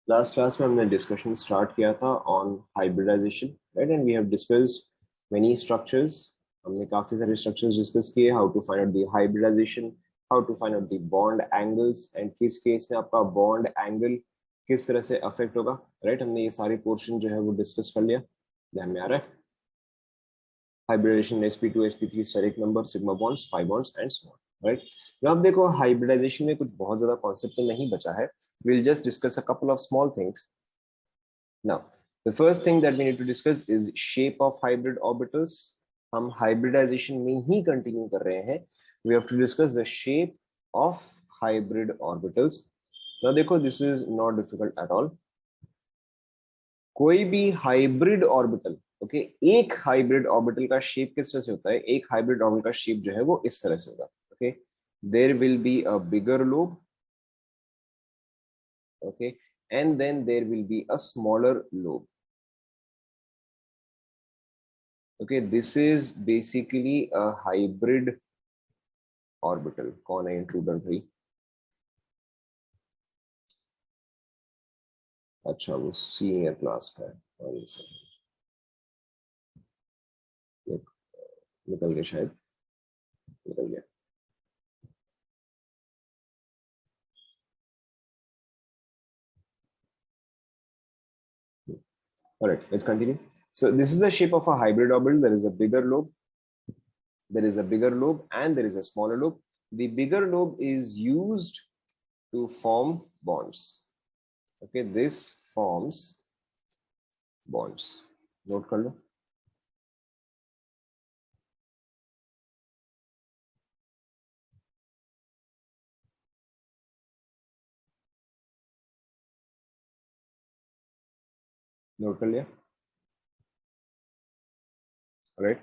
Last class में हमने discussion start किया था on hybridisation, right, and we have discussed many structures. हमने काफी सारे स्ट्रक्चर्स डिस्कस किए, how to find out the hybridisation, how to find out the bond angles, and किस case में आपका बॉन्ड एंगल किस तरह से अफेक्ट होगा, राइट। हमने ये सारे पोर्शन जो है वो डिस्कस कर लिया, ध्यान में आ रहा है। Hybridisation sp2 sp3 steric number, sigma bonds, pi bonds and so on, right. now अब देखो हाइब्रिडाइजेशन में कुछ बहुत ज्यादा कॉन्सेप्ट तो नहीं बचा है, we'll just discuss a couple of small things. Now, the first thing that we need to discuss is shape of hybrid orbitals. हम hybridization में ही continue कर रहे हैं. We have to discuss the shape of hybrid orbitals. Now देखो, this is not difficult at all. कोई भी hybrid orbital, okay, एक hybrid orbital का शेप किस तरह से होता है? एक हाइब्रिड ऑर्बिटल का शेप जो है वो इस तरह से होगा, okay. There will be a bigger lobe, okay, and then there will be a smaller lobe. Okay, this is basically a hybrid orbital. कौन है इंट्रूडर भाई? अच्छा, वो सीनियर क्लास का है। और ये सब निकल गया, शायद निकल गया। All right, let's continue. So this is the shape of a hybrid orbital. There is a bigger lobe, and there is a smaller lobe. The bigger lobe is used to form bonds. Okay, this forms bonds. Note कर लो। Note कर लिया, right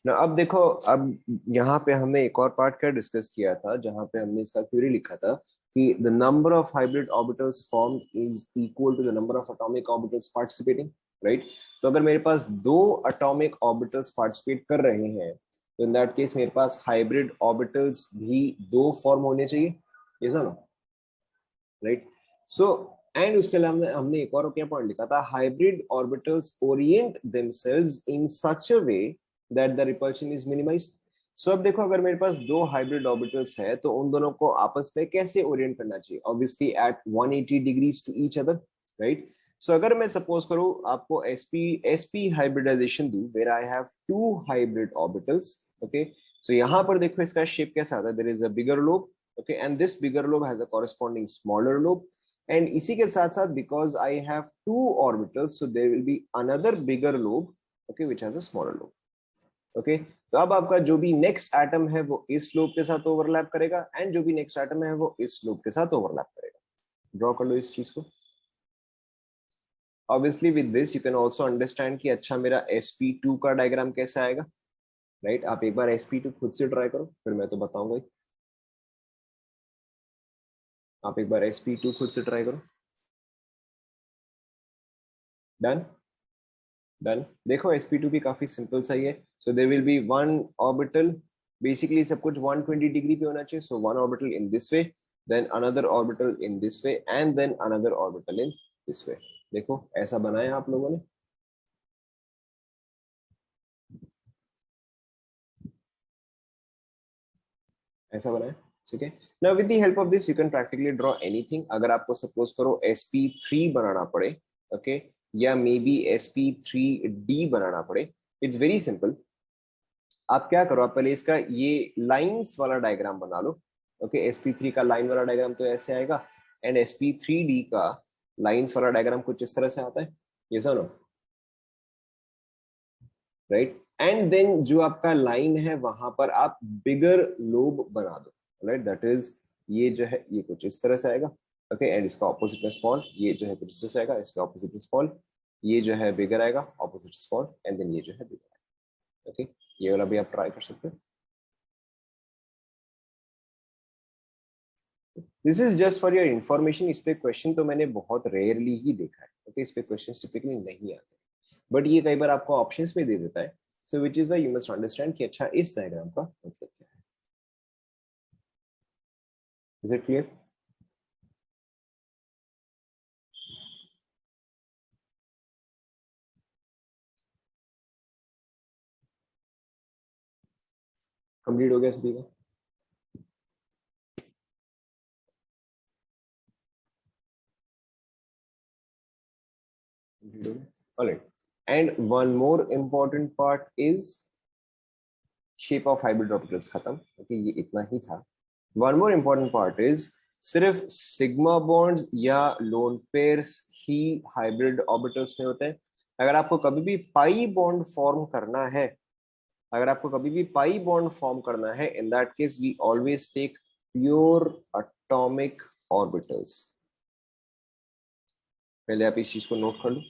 ना। अब देखो, अब यहाँ पे हमने एक और पार्ट का डिस्कस किया था, जहां पे हमने इसका थ्योरी लिखा था कि the number of hybrid orbitals form is equal to the number of atomic orbitals participating, right. तो अगर मेरे पास दो एटॉमिक ऑर्बिटल्स पार्टिसिपेट कर रहे हैं, तो इन दैट केस मेरे पास हाइब्रिड ऑर्बिटल्स भी दो फॉर्म होने चाहिए, ये ना, राइट। सो एंड उसके अलावा हमने एक और क्या पॉइंट लिखा था, hybrid orbitals orient themselves in such a way that the repulsion is minimised. So अब देखो, अगर मेरे पास दो हाइब्रिड ऑर्बिटल्स है तो उन दोनों को आपस में कैसे ओरिएंट करना चाहिए? Obviously at 180 degrees to each other, right. So अगर मैं सपोज करूं आपको sp हाइब्रिडाइजेशन दूं where I have two hybrid orbitals, okay. So यहां पर देखो इसका शेप कैसा आता है, there is a bigger lobe, okay, and this bigger lobe has a corresponding smaller lobe, and इसी के साथ साथ because I have two orbitals, so there will be another bigger lobe, okay, which has a smaller lobe, okay। तो अब आपका जो भी next atom है वो इस लोब के साथ ओवरलैप करेगा, एंड जो भी नेक्स्ट एटम है वो इस लोब के साथ ओवरलैप करेगा। ड्रॉ कर लो इस चीज को। Obviously with this you can also understand कि अच्छा मेरा sp2 का डायग्राम कैसा आएगा, राइट। आप एक बार sp2 खुद से ट्राई करो, फिर मैं तो बताऊंगा। आप एक बार sp2 खुद से ट्राई करो। Done, done. देखो sp2 भी काफी सिंपल सा ही है। So there will be one orbital, basically सब कुछ 120 डिग्री पे होना चाहिए। So one orbital in this way, then another orbital in this way, and then another orbital in this way. देखो ऐसा बनाया आप लोगों ने, ऐसा बनाया, ठीक है। Now with the help of this you can practically draw anything. अगर आपको सपोज करो sp3 बनाना पड़े, ओके, या मे बी sp3d बनाना पड़े, इट्स वेरी सिंपल। आप क्या करो, आप पहले इसका ये लाइंस वाला डायग्राम बना लो, ओके। sp3 का लाइन वाला डायग्राम तो ऐसे आएगा, एंड sp3d का लाइंस वाला डायग्राम कुछ इस तरह से आता है, ये सुनो, राइट। एंड देन जो आपका लाइन है वहां पर आप बिगर लोब बना दो, राइट। दैट इज, ये जो है ये कुछ इस तरह से आएगा, ओके। एंड इसका ऑपोजिट में स्मॉल, ये जो है कुछ इस तरह से आएगा, इसका ऑपोजिट में स्मॉल, ये जो है बिगर आएगा, ऑपोजिट स्मॉल, एंड देन ये जो है बिगर आएगा, ओके। ये वाला भी आप ट्राई कर सकते हो। This is just for your information. इस पे क्वेश्चन तो मैंने बहुत रेयरली ही देखा है, ओके। इस पे क्वेश्चन टिपिकली नहीं आते, बट ये कई बार आपको ऑप्शंस में दे देता है। So which is why you must understand कि अच्छा इस डायग्राम का मतलब क्या है। Is it clear? कंप्लीट हो गया सभी का? Alright. And one more important part is shape of hybrid orbitals खत्म. Okay, ये इतना ही था. One more important part is सिर्फ सिग्मा बॉन्ड्स या लोन पेयर्स ही हाइब्रिड ऑर्बिटल्स में होते हैं. अगर आपको कभी भी पाई बॉन्ड फॉर्म करना है, अगर आपको कभी भी पाई बॉन्ड फॉर्म करना है, in that case we always take pure atomic orbitals. पहले आप इस चीज को नोट कर लो.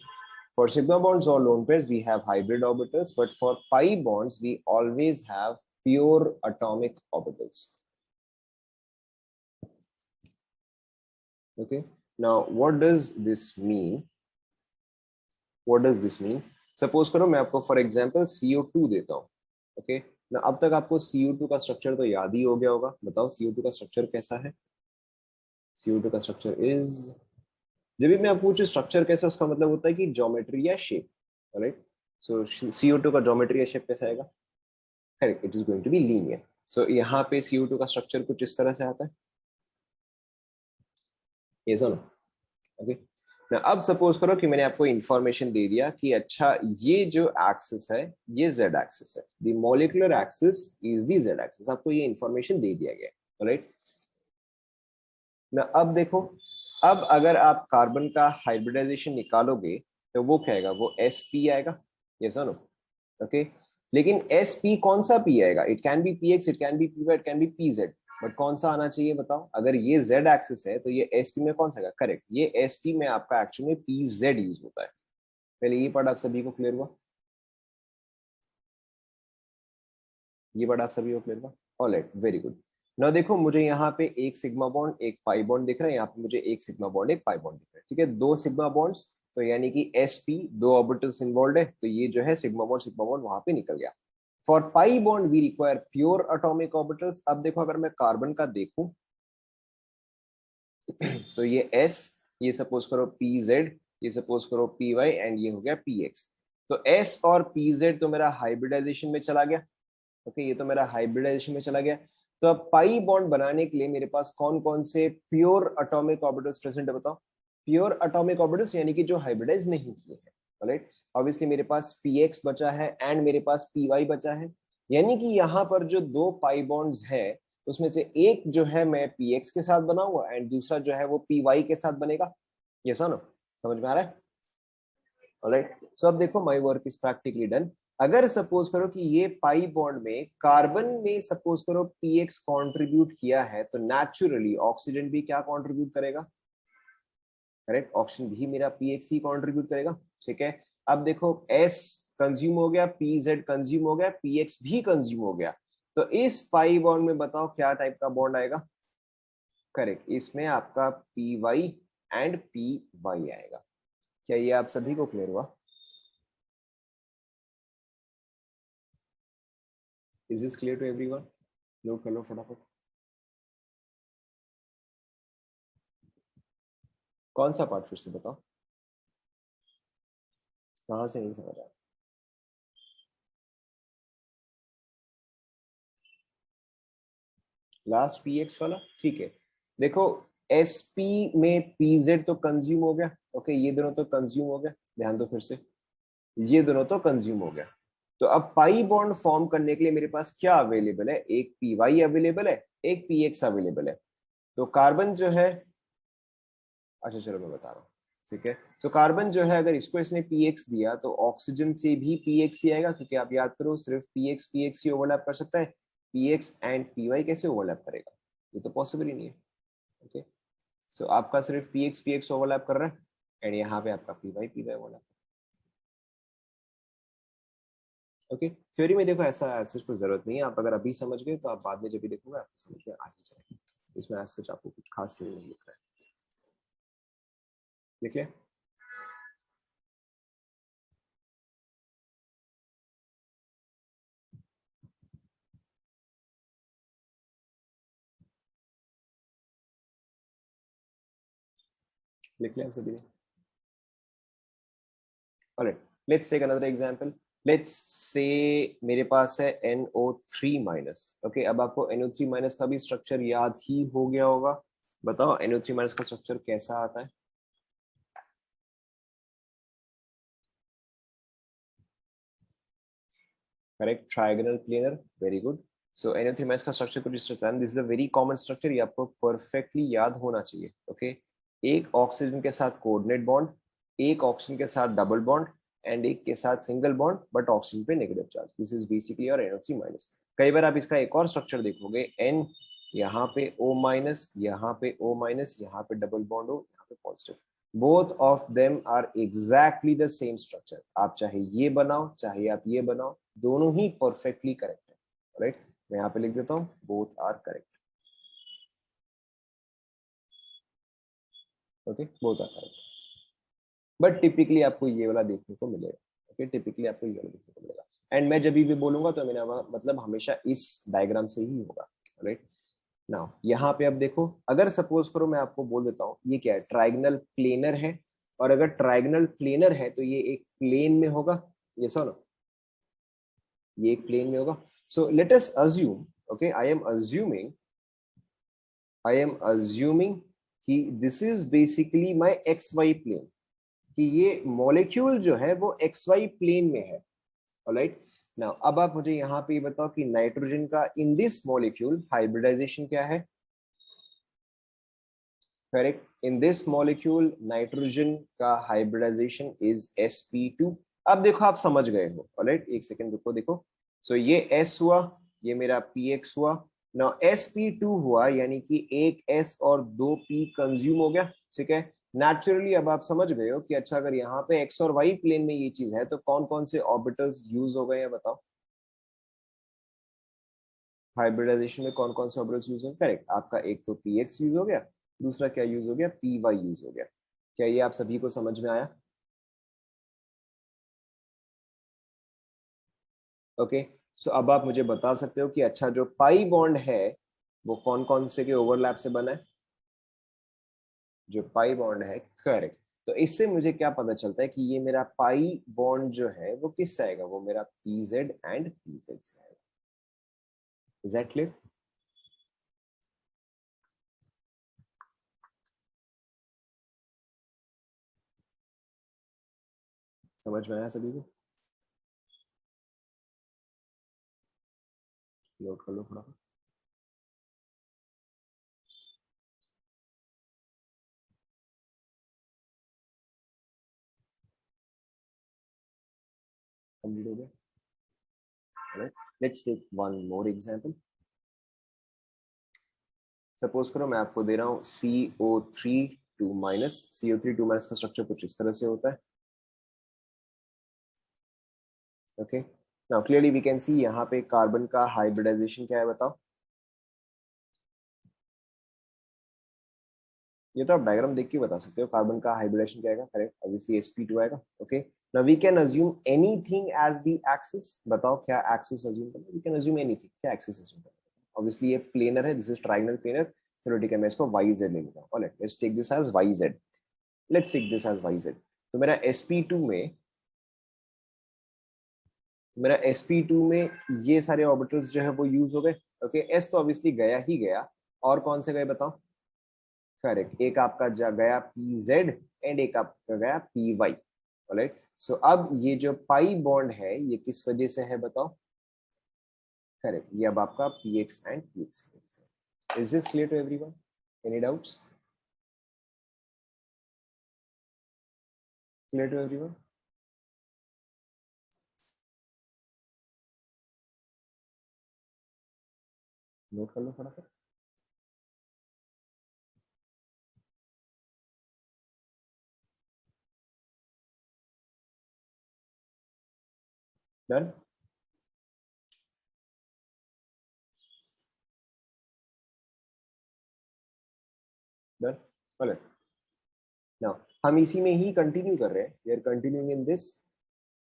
For sigma bonds or lone pairs, we have hybrid orbitals, but for pi bonds, we always have pure atomic orbitals. Okay. Now, what does this mean? What does this mean? Suppose करो मैं आपको for example CO2 देता हूँ. Okay. Now, अब तक आपको CO2 का structure तो याद ही हो गया होगा. बताओ CO2 का स्ट्रक्चर कैसा है? CO2 का स्ट्रक्चर इज, जब भी मैं आपको पूछूं स्ट्रक्चर कैसा, उसका मतलब होता है कि ज्योमेट्री या शेप. राइट. सो CO2 का ज्योमेट्री या शेप कैसा आएगा? Correct, it is going to be linear. So यहाँ पे CO2 का स्ट्रक्चर कुछ इस तरह से आता है. ये सुनो. ओके. अब सपोज करो कि मैंने आपको इंफॉर्मेशन दे दिया कि अच्छा ये जो एक्सिस है ये z एक्सिस है. The molecular axis is the z axis. आपको ये इंफॉर्मेशन दे दिया गया. राइट ना. अब देखो, अब अगर आप कार्बन का हाइब्रिडाइजेशन निकालोगे तो वो क्या आएगा? वो sp आएगा. ये सुनो. ओके. लेकिन sp कौन सा p आएगा? It can be px, it can be py, it can be pz, but कौन सा आना चाहिए बताओ? अगर ये z एक्सिस है तो ये sp में कौन सा आएगा? करेक्ट, ये sp में आपका एक्चुअली में pz यूज होता है. पहले ये पार्ट आप सभी को क्लियर हुआ? ये पार्ट आप सभी को क्लियर हुआ? Alright, very good. ना देखो, मुझे यहाँ पे एक सिग्मा बॉन्ड एक पाई बॉन्ड दिख रहा है. यहाँ पे मुझे एक सिग्मा बॉन्ड एक पाई बॉन्ड दिख रहा है. ठीक है, दो सिग्मा बॉन्ड्स, तो यानी कि sp दो ऑर्बिटल्स इन्वॉल्व है, तो ये जो है सिग्मा बॉन्ड वहां पे निकल गया. For pi bond we require pure atomic orbitals. अब देखो, अगर मैं कार्बन का देखूं तो ये s, ये सपोज करो pz, ये सपोज करो py, एंड ये हो गया px. तो s और pz तो मेरा हाइब्रिडाइजेशन में चला गया. ओके, ये तो मेरा हाइब्रिडाइजेशन में चला गया. तो अब पाई बॉन्ड बनाने के लिए मेरे पास कौन कौन से प्योर एटॉमिक ऑर्बिटल्स प्रेजेंट है बताओ? प्योर एटॉमिक ऑर्बिटल्स यानी कि जो हाइब्रिडाइज नहीं किए हैं. राइट. ऑब्वियसली मेरे पास px बचा है एंड मेरे पास py बचा है. यानी कि यहाँ पर जो दो पाई बॉन्ड्स है उसमें से एक जो है मैं px के साथ बनाऊंगा एंड दूसरा जो है वो py के साथ बनेगा. ये सुनो, समझ में आ रहा है? ऑलराइट. सो अब देखो, my work is practically done. अगर सपोज करो कि ये पाई बॉन्ड में कार्बन में सपोज करो px कंट्रीब्यूट किया है, तो नेचुरली ऑक्सीजन भी क्या कंट्रीब्यूट करेगा? करेक्ट, ऑक्सीजन भी मेरा px ही कंट्रीब्यूट करेगा. ठीक है. अब देखो, s कंज्यूम हो गया, pz कंज्यूम हो गया, px भी कंज्यूम हो गया. तो इस पाई बॉन्ड में बताओ क्या टाइप का बॉन्ड आएगा? करेक्ट, इसमें आपका py एंड py आएगा. क्या ये आप सभी को क्लियर हुआ? Is this clear to everyone? Note कर लो फटाफट. कौन सा पार्ट फिर से बताओ, कहां से नहीं समझ आया? लास्ट px वाला. ठीक है. देखो, sp में pz तो कंज्यूम हो गया. ओके, ये दोनों तो कंज्यूम हो गया. ध्यान दो फिर से, ये दोनों तो कंज्यूम हो गया. तो अब पाई बॉन्ड फॉर्म करने के लिए मेरे पास क्या अवेलेबल है? एक py अवेलेबल है, एक px अवेलेबल है. तो कार्बन जो है, अच्छा चलो मैं बता रहा हूँ. ठीक है. तो कार्बन जो है, अगर इसको इसने px दिया तो ऑक्सीजन से भी px ही आएगा, क्योंकि आप याद करो सिर्फ px ही ओवरलैप कर सकता है. px एंड py कैसे ओवरलैप करेगा? ये तो पॉसिबल ही नहीं है. ओके. सो आपका सिर्फ px ओवरलैप कर रहा है एंड यहाँ पे आपका py ओवरलैप. ओके. थ्योरी में देखो ऐसा ऐसे कोई जरूरत नहीं है. आप अगर अभी समझ गए तो आप बाद में जब भी देखोगे आपको समझ में आ ही जाएगा. इसमें ऐसा आपको कुछ खास नहीं लिख रहा है. लिख लिया? लिख लिया सभी ने? Alright, let's take another example. Let's say मेरे पास है NO3 माइनस। ओके, अब आपको NO3 माइनस का भी स्ट्रक्चर याद ही हो गया होगा। बताओ NO3 माइनस का स्ट्रक्चर कैसा आता है? Correct, trigonal planar, very good. So NO3 minus का स्ट्रक्चर कुछ इस तरह, this is a very common structure, ये आपको परफेक्टली याद होना चाहिए। ओके, एक ऑक्सीजन के साथ कोऑर्डिनेट बॉन्ड, एक ऑक्सीजन के साथ डबल बॉन्ड, एंड एक के साथ सिंगल बॉन्ड बट ऑक्सीजन पे negative charge. This is basically your NO3 minus. कई बार आप इसका एक और स्ट्रक्चर देखोगे, N यहाँ पे O माइनस, यहाँ पे O माइनस, यहाँ पे डबल बॉन्ड हो, यहाँ पे positive. Both of them are exactly the same structure. आप चाहे ये बनाओ चाहे आप ये बनाओ, दोनों ही परफेक्टली करेक्ट है। राइट, मैं यहाँ पे लिख देता हूँ both are correct. Okay, both are correct, but typically आपको ये वाला देखने को मिलेगा। ओके, टिपिकली आपको ये वाला देखने को मिलेगा। एंड मैं जब भी बोलूंगा तो मेरा मतलब हमेशा इस डायग्राम से ही होगा। राइट, नाउ यहाँ पे अब देखो, अगर सपोज करो मैं आपको बोल देता हूँ ये क्या है, ट्राइगनल प्लेनर है, और अगर ट्राइगनल प्लेनर है तो ये एक प्लेन में होगा, ये सुनो, ये एक प्लेन में होगा। So let us assume, okay, I am assuming कि this is basically my X Y plane, कि ये मॉलिक्यूल जो है वो एक्स वाई प्लेन में है। ऑलराइट, नाउ अब आप मुझे यहाँ पे बताओ कि नाइट्रोजन का इन दिस मॉलिक्यूल हाइब्रिडाइजेशन क्या है? Correct, in this molecule nitrogen का हाइब्रिडाइजेशन इज sp2। अब देखो आप समझ गए हो। ऑलराइट, एक सेकंड रुको, देखो। सो ये S हुआ, ये मेरा px हुआ। नाउ sp2 हुआ, यानी कि एक S और दो p कंज्यूम हो गया। ठीक है, नेचुरली अब आप समझ गए हो कि अच्छा, अगर यहाँ पे x और y प्लेन में ये चीज है तो कौन कौन से ऑर्बिटल्स यूज हो गए हैं, बताओ। हाइब्रिडाइजेशन में कौन कौन से ऑर्बिटल्स यूज हो गए? करेक्ट, आपका एक तो px यूज हो गया, दूसरा क्या यूज हो गया, py यूज हो गया। क्या ये आप सभी को समझ में आया? ओके, सो अब आप मुझे बता सकते हो कि अच्छा, जो पाई बॉन्ड है वो कौन कौन से के ओवरलैप से बना है? जो पाई बॉन्ड है, करेक्ट। तो इससे मुझे क्या पता चलता है कि ये मेरा पाई बॉन्ड जो है वो किससे आएगा? वो मेरा pz एंड pz से आएगा। Is that clear? समझ में आया सभी को? नोट कर लो थोड़ा। कंप्लीट हो गया? Let's take one more example. Suppose करो मैं आपको दे रहा हूँ CO3 माइनस। CO3 माइनस का स्ट्रक्चर कुछ इस तरह से होता है। Okay, now clearly we can see यहाँ पे कार्बन का हाइब्रिडाइजेशन क्या है, बताओ। ये तो आप डायग्राम देख के बता सकते हो, कार्बन का हाइब्रिडेशन क्या आएगा। करेक्ट, ऑब्वियसली sp2 आएगा। Okay, now we can assume anything as the axis. बताओ क्या एक्सिस अज्यूम करना? वी कैन अज्यूम एनीथिंग, क्या एक्सिस अज्यूम करना? ऑब्वियसली ये प्लेनर है, दिस इज ट्रायंगल प्लेनर। चलो ठीक है, मैं इसको YZ ले लेता हूं। Alright, let's take this as YZ। Let's take this as YZ। तो मेरा sp2 में ये सारे ऑर्बिटल्स जो है वो यूज हो गए। ओके, S तो ऑब्वियसली गया ही गया, और कौन से गए बताओ। करेक्ट, एक आपका गया pz एंड एक आपका गया py। ऑलराइट, सो अब ये जो पाई बॉन्ड है ये किस वजह से है, बताओ। करेक्ट, ये अब आपका px एंड px की वजह से। Is this clear to everyone? Any doubts? Clear to everyone? Note कर लो फटाफट। डन? डन? ऑलराइट, नाउ हम इसी में ही कंटिन्यू कर रहे हैं, we are continuing in this.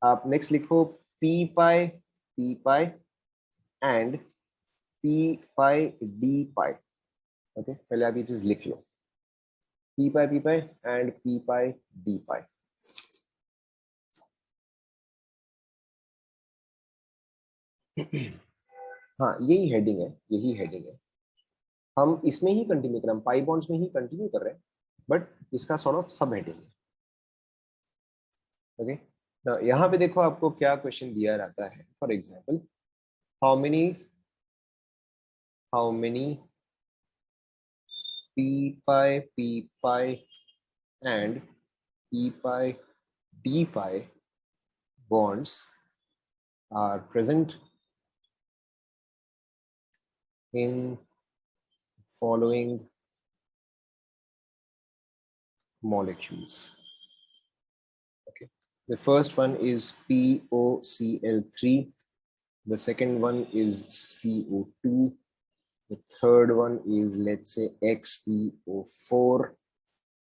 आप नेक्स्ट लिखो p pi, p pi and p pi d pi. Okay, पहले आप ये चीज लिख लो, p pi and p pi d pi. हाँ यही हेडिंग है, यही हेडिंग है। हम इसमें ही कंटिन्यू कर रहे हैं, पाई बॉन्ड्स में ही कंटिन्यू कर रहे हैं, बट इसका सॉर्ट ऑफ सब हेडिंग है। ओके, यहाँ पे देखो आपको क्या क्वेश्चन दिया रहता है। For example, how many p and p bonds are present in following molecules. Okay, the first one is POCl3, the second one is CO2, the third one is, let's say, XeO4,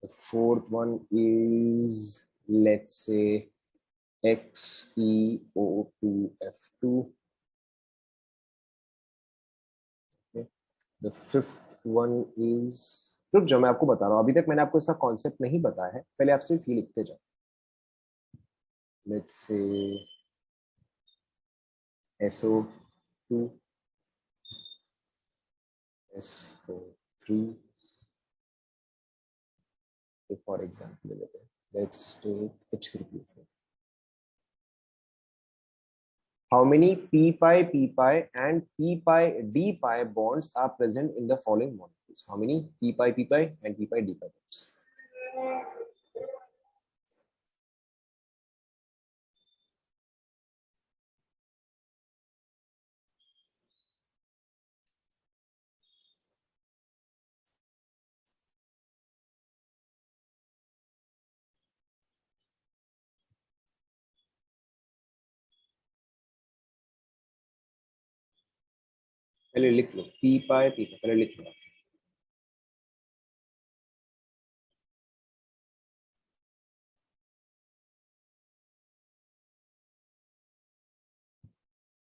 the fourth one is, let's say, XeO2F2. Okay. The fifth one is, रुक जाओ मैं आपको बता रहा हूँ, अभी तक मैंने आपको इसका कॉन्सेप्ट नहीं बताया है, पहले आप सिर्फ ये लिखते जाओ। Let's say SO2, SO3, for example, let's take H3PO4. How many p pi and p d bonds are present in the following molecules? How many p pi and p d bonds? पहले लिख लो p pi, पहले लिख लो।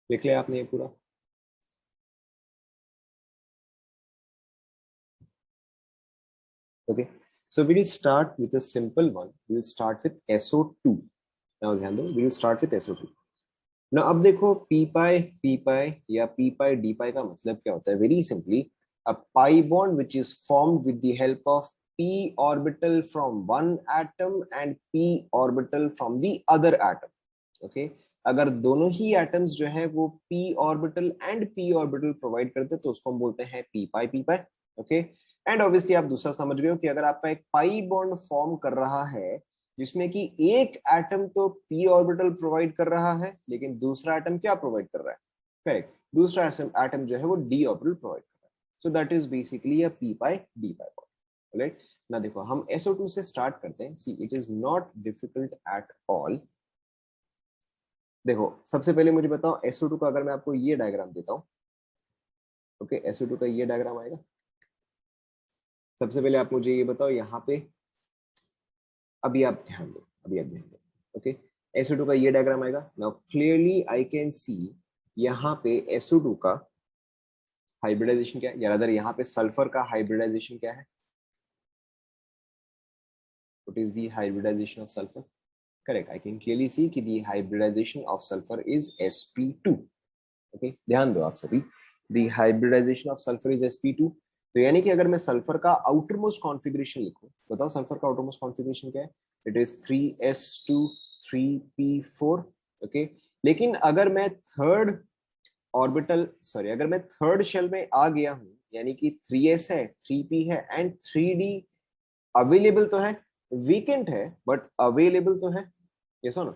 लिख लिया आपने ये पूरा? Okay, so we will start with a simple one. We will start with SO2. Now ध्यान दो, we will start with SO2. Now अब देखो p pi या p pi d pi का मतलब क्या होता है? Very simply, a pi bond which is formed with the help of p orbital from one atom and p orbital from the other atom. Okay, अगर दोनों ही atoms जो है वो p orbital and p orbital provide करते तो उसको हम बोलते हैं p pi. Okay, and obviously आप दूसरा समझ गए हो कि अगर आपका एक पाई बॉन्ड फॉर्म कर रहा है जिसमें कि एक एटम तो p ऑर्बिटल प्रोवाइड कर रहा है लेकिन दूसरा एटम क्या प्रोवाइड कर रहा है? करेक्ट, दूसरा एटम जो है वो d ऑर्बिटल प्रोवाइड कर रहा है। So that is basically a p pi d pi bond. Right, ना देखो हम SO2 से स्टार्ट करते हैं। See, it is not difficult at all. देखो सबसे पहले मुझे बताओ SO2 का अगर मैं आपको ये डायग्राम देता हूँ, ओके, SO2 का ये डायग्राम आएगा। सबसे पहले आप मुझे ये बताओ यहाँ पे, अभी आप ध्यान दो, ओके, SO2 का ये डायग्राम आएगा। Now clearly I can see यहाँ पे SO2 का हाइब्रिडाइजेशन क्या है, या अदर यहाँ पे सल्फर का हाइब्रिडाइजेशन क्या है? What is the hybridisation of sulphur? Correct, I can clearly see कि the hybridisation of sulphur is sp2। Okay, ध्यान दो आप सभी, the hybridisation of sulphur is sp2। तो यानी कि अगर मैं सल्फर का आउटर मोस्ट कॉन्फ़िगरेशन लिखूं, बताओ सल्फर का आउटर मोस्ट कॉन्फ़िगरेशन क्या है? It is 3s2 3p4। Okay, लेकिन अगर मैं थर्ड ऑर्बिटल, सॉरी, अगर मैं थर्ड शेल में आ गया हूं, यानी कि 3s है, 3p है एंड 3d अवेलेबल तो है, वीकेंट है बट अवेलेबल तो है, ये सुनो,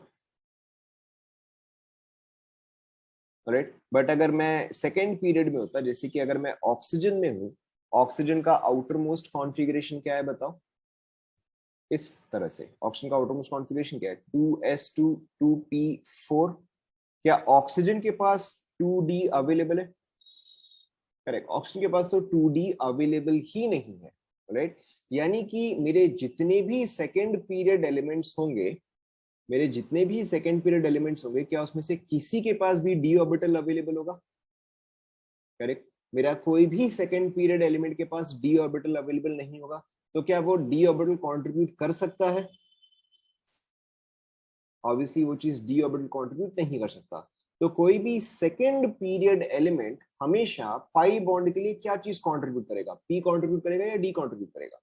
राइट। बट अगर मैं सेकेंड पीरियड में होता, जैसे कि अगर मैं ऑक्सीजन में हूं, ऑक्सीजन का आउटर मोस्ट कॉन्फ़िगरेशन क्या है बताओ? इस तरह से ऑक्सीजन का आउटर मोस्ट कॉन्फ़िगरेशन क्या है? 2s2 2p4। क्या ऑक्सीजन के पास 2d अवेलेबल है? करेक्ट, ऑक्सीजन के पास तो 2d अवेलेबल ही नहीं है, राइट। यानी कि मेरे जितने भी सेकेंड पीरियड एलिमेंट्स होंगे, मेरे जितने भी सेकेंड पीरियड एलिमेंट्स होंगे, क्या उसमें से किसी के पास भी डी ऑर्बिटल अवेलेबल होगा? करेक्ट, मेरा कोई भी सेकेंड पीरियड एलिमेंट के पास डी ऑर्बिटल अवेलेबल नहीं होगा, तो क्या वो डी ऑर्बिटल कंट्रीब्यूट कर सकता है? ऑब्वियसली वो चीज डी ऑर्बिटल कंट्रीब्यूट नहीं कर सकता। तो कोई भी सेकेंड पीरियड एलिमेंट हमेशा पाई बॉन्ड के लिए क्या चीज कंट्रीब्यूट करेगा, पी कंट्रीब्यूट करेगा या डी कंट्रीब्यूट करेगा?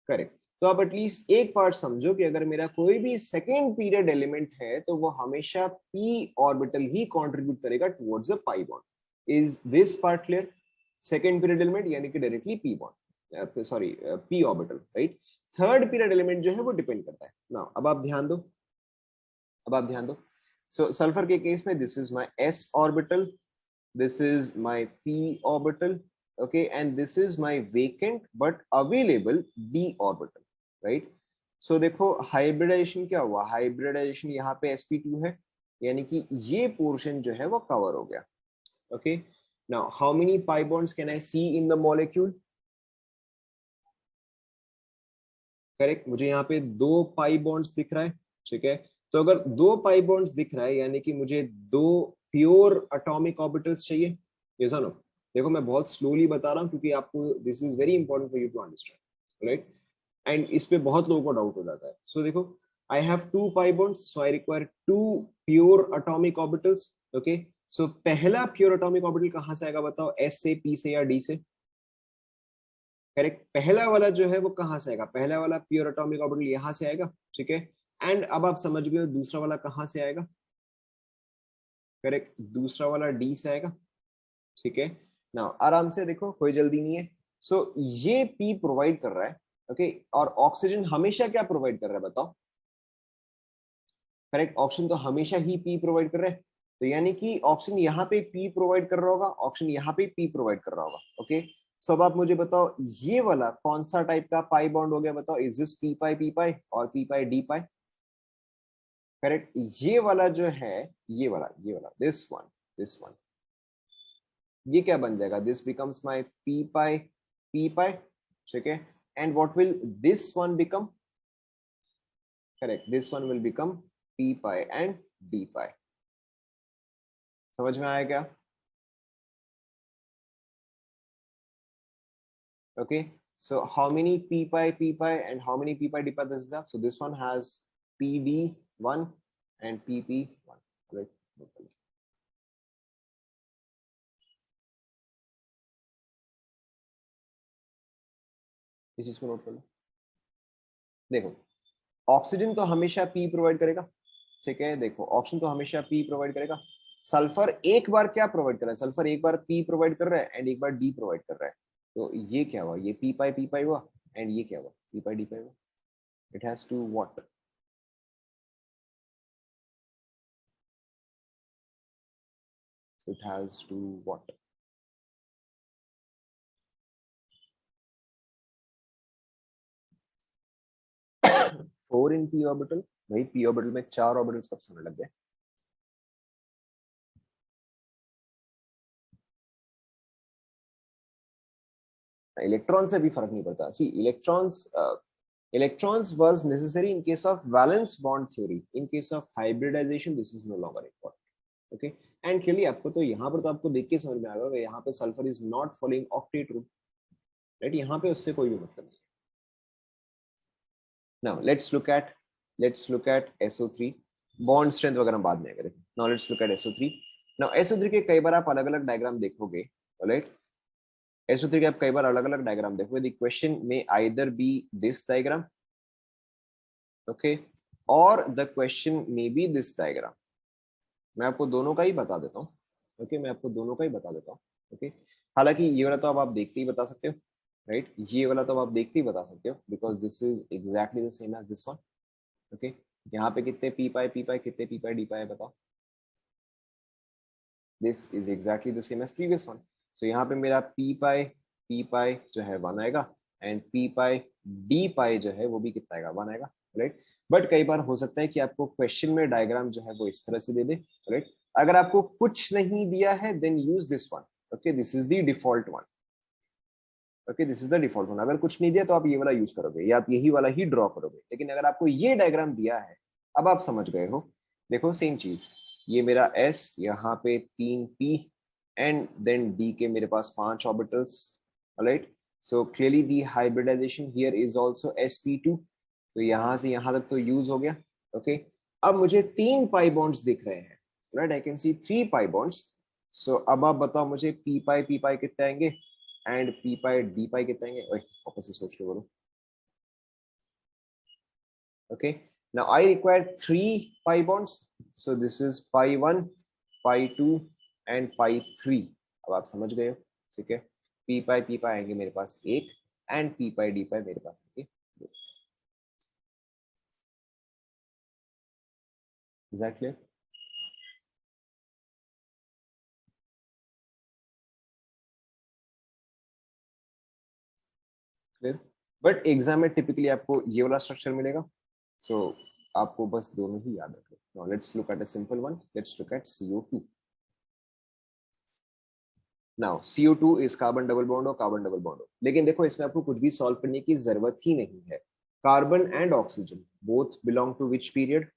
करेक्ट। तो आप एटलीस्ट एक पार्ट समझो कि अगर मेरा कोई भी सेकेंड पीरियड एलिमेंट है तो वो हमेशा p ऑर्बिटल ही कंट्रीब्यूट करेगा towards a pi bond. Is this part clear? Second period element यानी कि directly p bond, sorry p orbital, right. Third period element जो है वो डिपेंड करता है ना। अब आप ध्यान दो, अब आप ध्यान दो। सो सल्फर के केस में this is my s orbital, this is my p orbital, okay, and this is my vacant but available d orbital, right? So देखो हाइब्रिडाइजेशन क्या हुआ, हाइब्रिडाइजेशन यहाँ पे sp2 है, यानी कि ये पोर्शन जो है वो कवर हो गया। okay, now how many pi bonds can I see in the molecule? Correct, मुझे यहाँ पे 2 पाई बॉन्ड्स दिख रहा है, ठीक है। तो अगर 2 पाई बॉन्ड्स दिख रहा है यानी कि मुझे 2 प्योर एटॉमिक ऑर्बिटल्स चाहिए, ये जानो। देखो मैं बहुत स्लोली बता रहा हूँ क्योंकि आपको this is very important for you to understand, right. And इस पे बहुत लोगों को डाउट हो जाता है। सो देखो I have 2 pi bonds, so I require 2 pure atomic orbitals, okay. So पहला प्योर एटॉमिक ऑर्बिटल कहाँ से आएगा बताओ, एस से, पी से या डी से? करेक्ट, पहला वाला जो है वो कहां से आएगा, पहला वाला प्योर एटॉमिक ऑर्बिटल यहां से आएगा, ठीक है। एंड अब आप समझ गए दूसरा वाला कहां से आएगा? करेक्ट, दूसरा वाला डी से आएगा, ठीक है ना। आराम से देखो, कोई जल्दी नहीं है। सो ये पी प्रोवाइड कर रहा है, ओके। और ऑक्सीजन हमेशा क्या प्रोवाइड कर रहा है बताओ? करेक्ट, ऑक्सीजन तो हमेशा ही पी प्रोवाइड कर रहा है। तो यानी कि ऑक्सीजन यहाँ पे पी प्रोवाइड कर रहा होगा, ऑक्सीजन यहाँ पे पी प्रोवाइड कर रहा होगा, ओके। सो अब आप मुझे बताओ ये वाला कौन सा टाइप का पाई बॉन्ड हो गया बताओ, इज दिस पी पाई और पी पाई डी पाई? करेक्ट, ये वाला जो है, ये वाला दिस वन ये क्या बन जाएगा, this becomes my p pi, ठीक है। And what will this one become? Correct, this one will become p pi and d pi. समझ में आया क्या? Okay, so how many p pi and how many p pi d pi does this have? So this one has pd1 and pp1, right? इस चीज को note कर लो। देखो oxygen तो हमेशा p प्रोवाइड करेगा, ठीक है। देखो ऑक्सीजन तो हमेशा p प्रोवाइड करेगा। सल्फर एक बार क्या प्रोवाइड कर रहा है, सल्फर एक बार p प्रोवाइड कर रहा है एंड एक बार d प्रोवाइड कर रहा है। तो ये क्या हुआ, ये p पाई हुआ एंड ये क्या हुआ, p पाई d पाई हुआ। It has to what? It has to what? 4 in p orbital. भाई p ऑर्बिटल में 4 ऑर्बिटल्स कब से लग गए? इलेक्ट्रॉन से भी फर्क नहीं पड़ता। सी electrons was necessary in case of valence bond theory, in case of hybridization this is no longer important, okay। and clearly आपको तो यहाँ पर तो आपको देख के समझ में आ गया यहाँ पे sulphur is not following octet rule, right. यहाँ पे उससे कोई भी मतलब नहीं। now let's look at SO3 bond strength वगैरह बाद में करें। now let's look at SO3। now SO3 के कई बार आप अलग अलग डायग्राम देखोगे, राइट। SO3 के आप कई बार अलग अलग डायग्राम देखोगे। द क्वेश्चन में either be this diagram, okay, और the question may be this diagram. मैं आपको दोनों का ही बता देता हूँ, ओके, मैं आपको दोनों का ही बता देता हूँ, ओके। हालांकि ये वाला तो अब आप देखते ही बता सकते हो, राइट। ये वाला तो आप देखते ही बता सकते हो because this is exactly the same as this one, okay. यहाँ पे कितने पी पाई कितने पी पाई डी पाई बताओ? This is exactly the same as previous one. So यहाँ पे मेरा पी पाई जो है 1 आएगा and p pi d pi जो है वो भी कितना आएगा, 1 आएगा, राइट। बट कई बार हो सकता है कि आपको क्वेश्चन में डायग्राम जो है वो इस तरह से दे दे, राइट। अगर आपको कुछ नहीं दिया है then use this one, okay, this is the default one, okay, this is the default one. अगर कुछ नहीं दिया तो आप ये वाला यूज करोगे या आप यही वाला ही ड्रॉ करोगे। लेकिन अगर आपको ये डायग्राम दिया है, अब आप समझ गए हो। देखो सेम चीज, ये मेरा S, यहाँ पे 3 P एंड देन D के मेरे पास 5 orbitals, right. So clearly the hybridisation here is also sp2। तो यहाँ से यहाँ तक तो यूज हो गया, ओके। अब मुझे 3 पाई बॉन्ड्स दिख रहे हैं, right, I can see 3 pi bonds. So अब आप बताओ मुझे पी पाई कितने आएंगे and p pi d pi कितने आएंगे. ओए वापस से सोच के बोलो. Okay, now I require 3 pi bonds, so this is pi 1, pi 2 and pi 3. अब आप समझ गए हो. ठीक है, p pi आएंगे मेरे पास एक and p pi d pi मेरे पास आएंगे दो. एग्जैक्टली. क्लियर. बट एग्जाम में टिपिकली आपको ये वाला स्ट्रक्चर मिलेगा, सो आपको बस दोनों ही याद रखो. Now let's look at a simple one. Let's look at CO2. Now CO2 is carbon double bond और कार्बन डबल बॉन्ड. लेकिन देखो इसमें आपको कुछ भी सॉल्व करने की जरूरत ही नहीं है. Carbon and oxygen both belong to which period.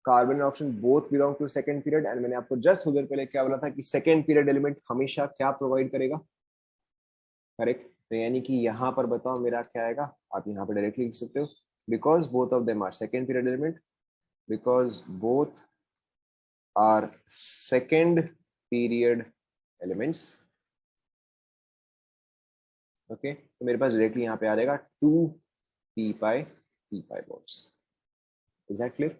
Carbon and oxygen both belong to second period. And मैंने आपको जस्ट थोड़ी देर पहले क्या बोला था कि सेकंड पीरियड एलिमेंट हमेशा क्या प्रोवाइड करेगा. करेक्ट. तो यानी कि यहाँ पर बताओ मेरा क्या आएगा. आप यहाँ पर डायरेक्टली लिख सकते हो because both of them are second period element. Because both are second period elements. Okay, तो मेरे पास डायरेक्टली यहाँ पे आ जाएगा 2 p pi bonds. Is that clear?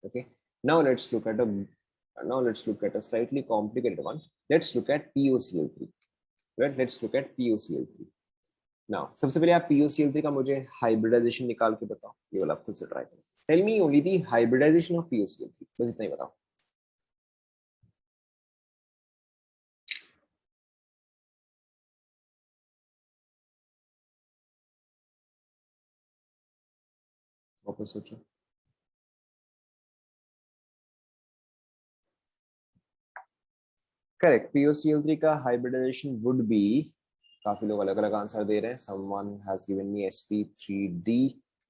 Okay. Now let's look at a slightly complicated one. Let's look at POCl3. Right? Let's look at POCl3. Now, सबसे पहले आप POCl3 का मुझे हाइब्रिडाइजेशन निकाल के बताओ. ये वाला आप खुद से ट्राई करो. Tell me only the hybridization of POCl3. बस इतना ही बताओ. वापस सोचो. करेक्ट. POCl3 का हाइब्रिडाइजेशन वुड बी. काफी लोग अलग अलग आंसर दे रहे हैं. someone has given me sp3d,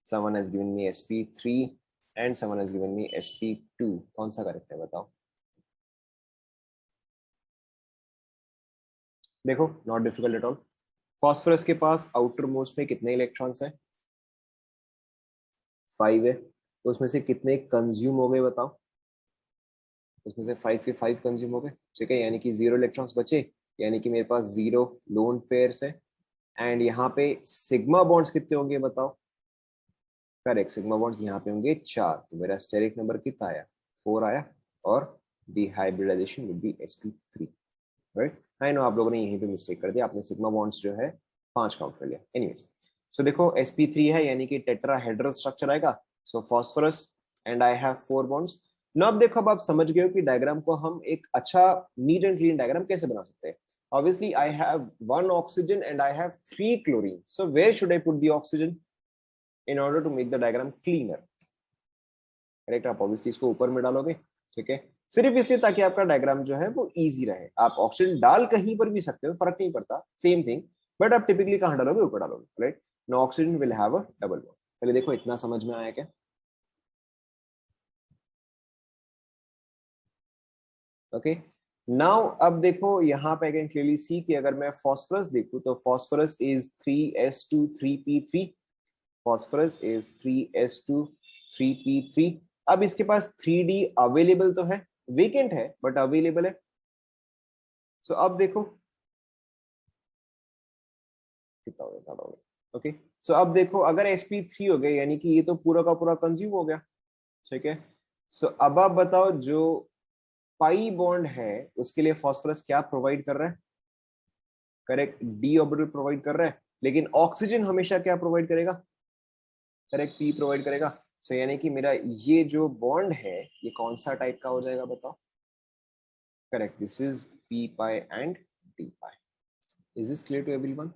someone has given me sp3 and someone has given me sp2. कौन सा करेक्ट है बताओ. देखो not difficult at all. Phosphorus के पास आउटर मोस्ट में कितने इलेक्ट्रॉन्स हैं. 5 है. तो उसमें से कितने कंज्यूम हो गए बताओ. उसमें से 5 के 5 कंज्यूम हो गए. ठीक है, यानी कि 0 इलेक्ट्रॉन्स बचे. यानी कि मेरे पास 0 लोन पेयर्स है. एंड यहाँ पे सिग्मा बॉन्ड्स कितने होंगे बताओ. करेक्ट, सिग्मा बॉन्ड्स यहाँ पे होंगे 4. तो मेरा स्टेरिक नंबर कितना आया. 4 आया. और the hybridisation would be sp3. Right. I know आप लोगों ने यहीं पे मिस्टेक कर दिया. आपने सिग्मा बॉन्ड्स जो है 5 काउंट कर लिया. एनीवेज, सो देखो sp3 है यानी कि टेट्राहेड्रल स्ट्रक्चर आएगा. So phosphorus and I have 4 bonds. No अब देखो, अब आप समझ गए हो कि डायग्राम को हम एक अच्छा नीट एंड क्लीन डायग्राम कैसे बना सकते हैं. Obviously I have 1 oxygen and I have 3 chlorine. So where should I put the oxygen in order to make the diagram cleaner. Correct. आप ऑब्वियसली इसको ऊपर में डालोगे. ठीक है, सिर्फ इसलिए ताकि आपका डायग्राम जो है वो इजी रहे. आप ऑक्सीजन डाल कहीं पर भी सकते हो, फर्क नहीं पड़ता, सेम थिंग. बट आप टिपिकली कहां डालोगे, ऊपर डालोगे. Right. No oxygen will have a double bond. पहले देखो इतना समझ में आया क्या. ओके. नाउ अब देखो यहाँ पे आई कैन क्लियरली सी कि अगर मैं फॉस्फोरस देखूं तो phosphorus is 3s2 3p3. Phosphorus is 3s2 3p3. अब इसके पास 3d अवेलेबल तो है, वेकेंट है बट अवेलेबल है. सो अब देखो कितना हो गया, ज्यादा हो गया. ओके, सो अब देखो अगर sp3 हो गया यानी कि ये तो पूरा का पूरा कंज्यूम हो गया. ठीक है. सो अब आप बताओ जो पाई बॉन्ड है उसके लिए फॉस्फोरस क्या प्रोवाइड कर रहा है. करेक्ट, डी ऑर्बिटल प्रोवाइड कर रहा है. लेकिन ऑक्सीजन हमेशा क्या प्रोवाइड करेगा. करेक्ट, पी प्रोवाइड करेगा. सो यानी कि मेरा ये जो बॉन्ड है ये कौन सा टाइप का हो जाएगा बताओ. Correct, this is p pi and d pi. Is this clear to everyone.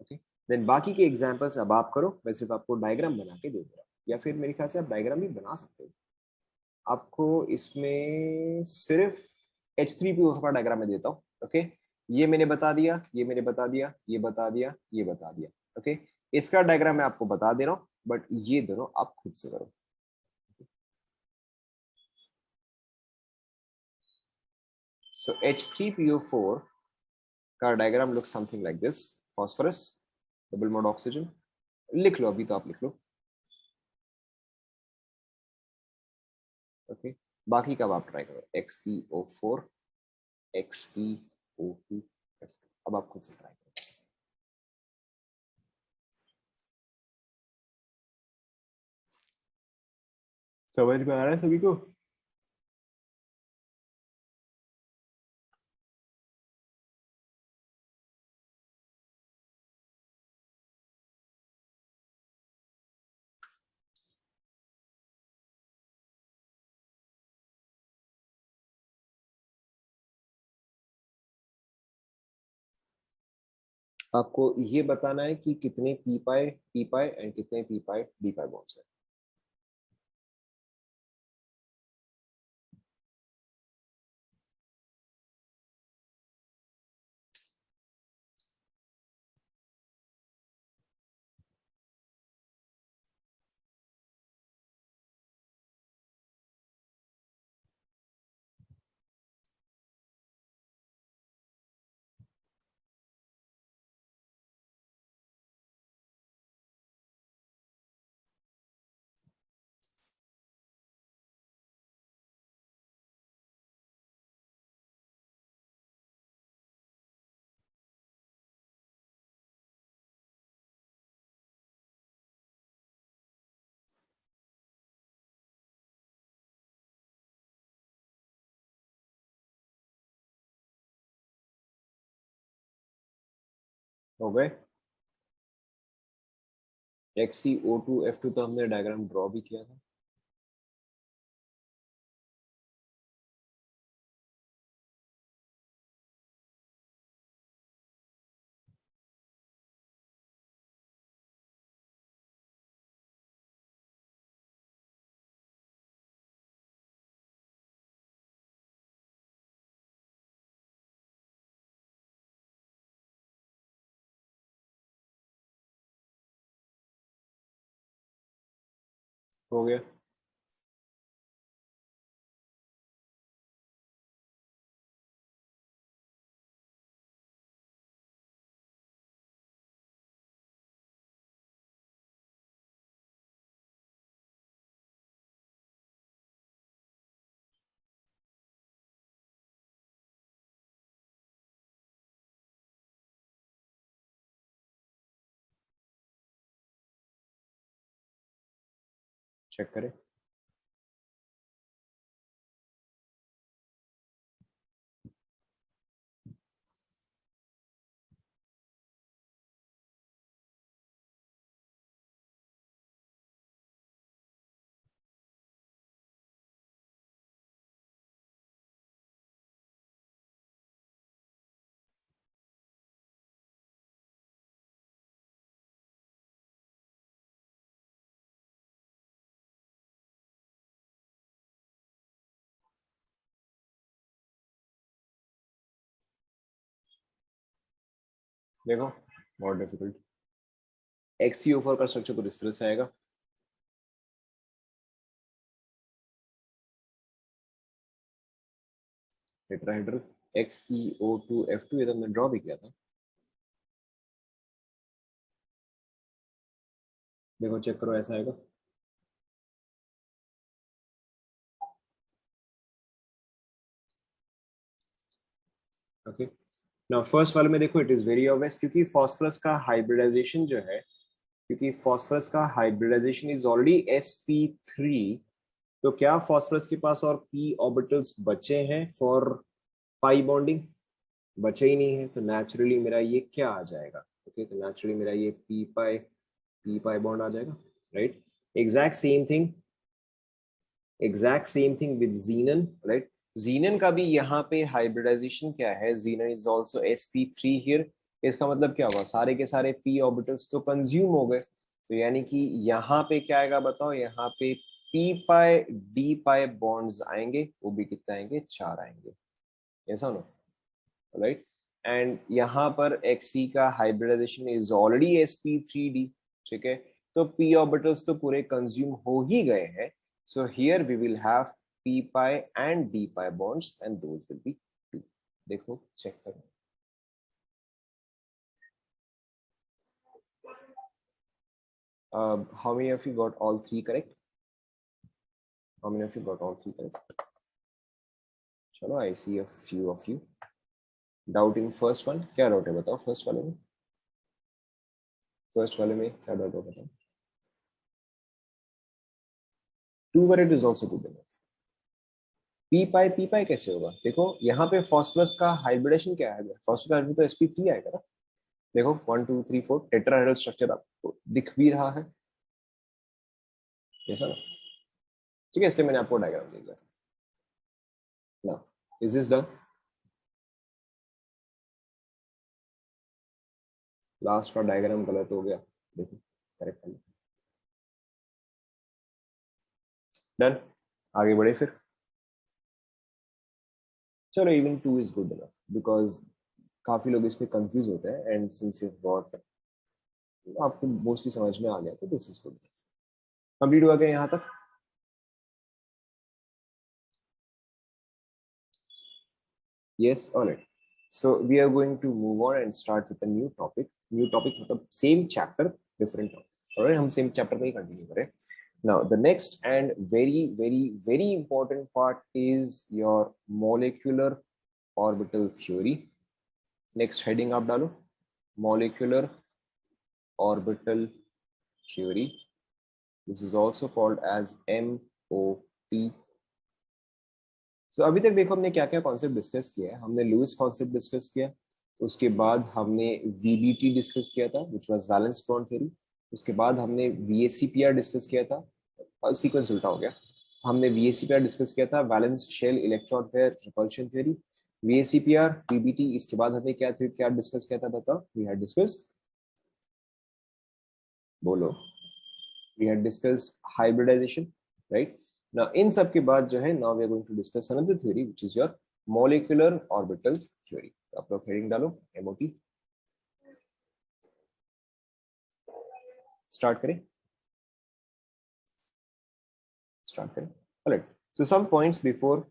Okay, then बाकी के एग्जांपल्स अब आप करो. मैं सिर्फ आपको डायग्राम बना के दे दे रहा हूँ, या फिर मेरे ख्याल से आप डायग्राम भी बना सकते हो. आपको इसमें सिर्फ H3PO का डायग्राम मैं देता हूँ. ओके, ये मैंने बता दिया, ये मैंने बता दिया, ये बता दिया, ये बता दिया. ओके, इसका डायग्राम मैं आपको बता दे रहा हूँ बट ये दोनों आप खुद से करो. So H3PO4 का diagram looks something like this. Phosphorus, double bond oxygen, लिख लो अभी तो आप लिख लो। ओके, बाकी का आप ट्राई करो, XeO4 XeO2 अब आप खुद से ट्राई करो। समझ में आ रहा है सभी को? आपको ये बताना है कि कितने पी पाई एंड कितने P pi d pi bonds है। हो गए? XeO2F2 तो हमने डायग्राम ड्रॉ भी किया था। हो गया? चेक करें। देखो बहुत डिफिकल्ट। XeO4 का स्ट्रक्चर कुछ इस तरह से आएगा। टेट्राहेड्रल XeO2F2 ये तो हमने ड्रॉ भी किया था। देखो चेक करो, ऐसा आएगा। ओके, नाउ फर्स्ट वाले में देखो इट इज वेरी ऑब्वियस, क्योंकि फास्फोरस का हाइब्रिडाइजेशन जो है, क्योंकि फास्फोरस का हाइब्रिडाइजेशन इज ऑलरेडी sp3, तो क्या फास्फोरस के पास और p ऑर्बिटल्स बचे हैं फॉर पाई बॉन्डिंग? बचे ही नहीं है, तो नेचुरली मेरा ये क्या आ जाएगा? ओके, तो नेचुरली मेरा ये पी पाई बॉन्ड आ जाएगा, right? Exact same thing, exact same thing with xenon, right? Xenon का भी यहाँ पे हाइब्रिडाइजेशन क्या है, जीनन इज ऑल्सो sp3 हियर। इसका मतलब क्या हुआ, सारे के सारे p ऑर्बिटल्स तो कंज्यूम हो गए, तो यानी कि यहाँ पे क्या आएगा बताओ, यहाँ पे p pi d pi bonds आएंगे, वो भी कितना आएंगे, 4 आएंगे, ऐसा ना, राइट? एंड यहाँ पर Xe का हाइब्रिडाइजेशन इज ऑलरेडी sp3d, ठीक है? तो p ऑर्बिटल्स तो पूरे कंज्यूम हो ही गए हैं, so here we will have p pi and d pi bonds and those will be 2। देखो चेक करो। How many of you got all three correct? How many of you got all three correct? चलो, I see a few of you. Doubt in first one? क्या doubt है बताओ first वाले में? First वाले में क्या doubt है बताओ? 2 correct is also good enough. P pi कैसे होगा? देखो यहाँ पे फॉस्फोरस का हाइब्रिडेशन क्या है? फॉस्फोरस का हाइब्रिड तो sp3 आएगा ना. देखो 1 2 3 4 टेट्राहेड्रल स्ट्रक्चर आपको दिख भी रहा है, ऐसा ना? ठीक है, इसलिए मैंने आपको डायग्राम दे दिया. Now is this done? Last का डायग्राम गलत हो गया, देखो करेक्ट कर. डन, आगे बढ़े फिर. चलो, even 2 is good enough because काफी लोग इसमें कंफ्यूज होते हैं एंड सिंस यू गॉट, आपको मोस्टली समझ में आ गया तो दिस इज गुड. कंप्लीट हुआ क्या यहाँ तक? Yes, all right. So we are going to move on and start with a new topic. New topic मतलब same chapter, different topic. Alright, हम same chapter में ही continue करें. Now the next and very important part is your molecular orbital theory. Next heading आप डालो, molecular orbital theory. This is also called as MOT. So अभी तक देखो हमने क्या क्या कॉन्सेप्ट डिस्कस किया है. हमने लुईस कॉन्सेप्ट डिस्कस किया, उसके बाद हमने VBT डिस्कस किया था which was valence bond theory. उसके बाद हमने VACPR डिस्कस किया था, सीक्वेंस उल्टा हो गया. हमने VACPR डिस्कस किया था, valence shell electron pair repulsion theory. VACPR VBT, इसके बाद हमने क्या डिस्कस किया था बताओ? वी हैड डिस्कस्ड, बोलो, we had discussed hybridisation, right? Now इन सब के बाद जो है, now we are going to discuss another theory which is your molecular orbital theory. तो आप लोग हेडिंग डालो MOT. स्टार्ट करें. Alright, so some points before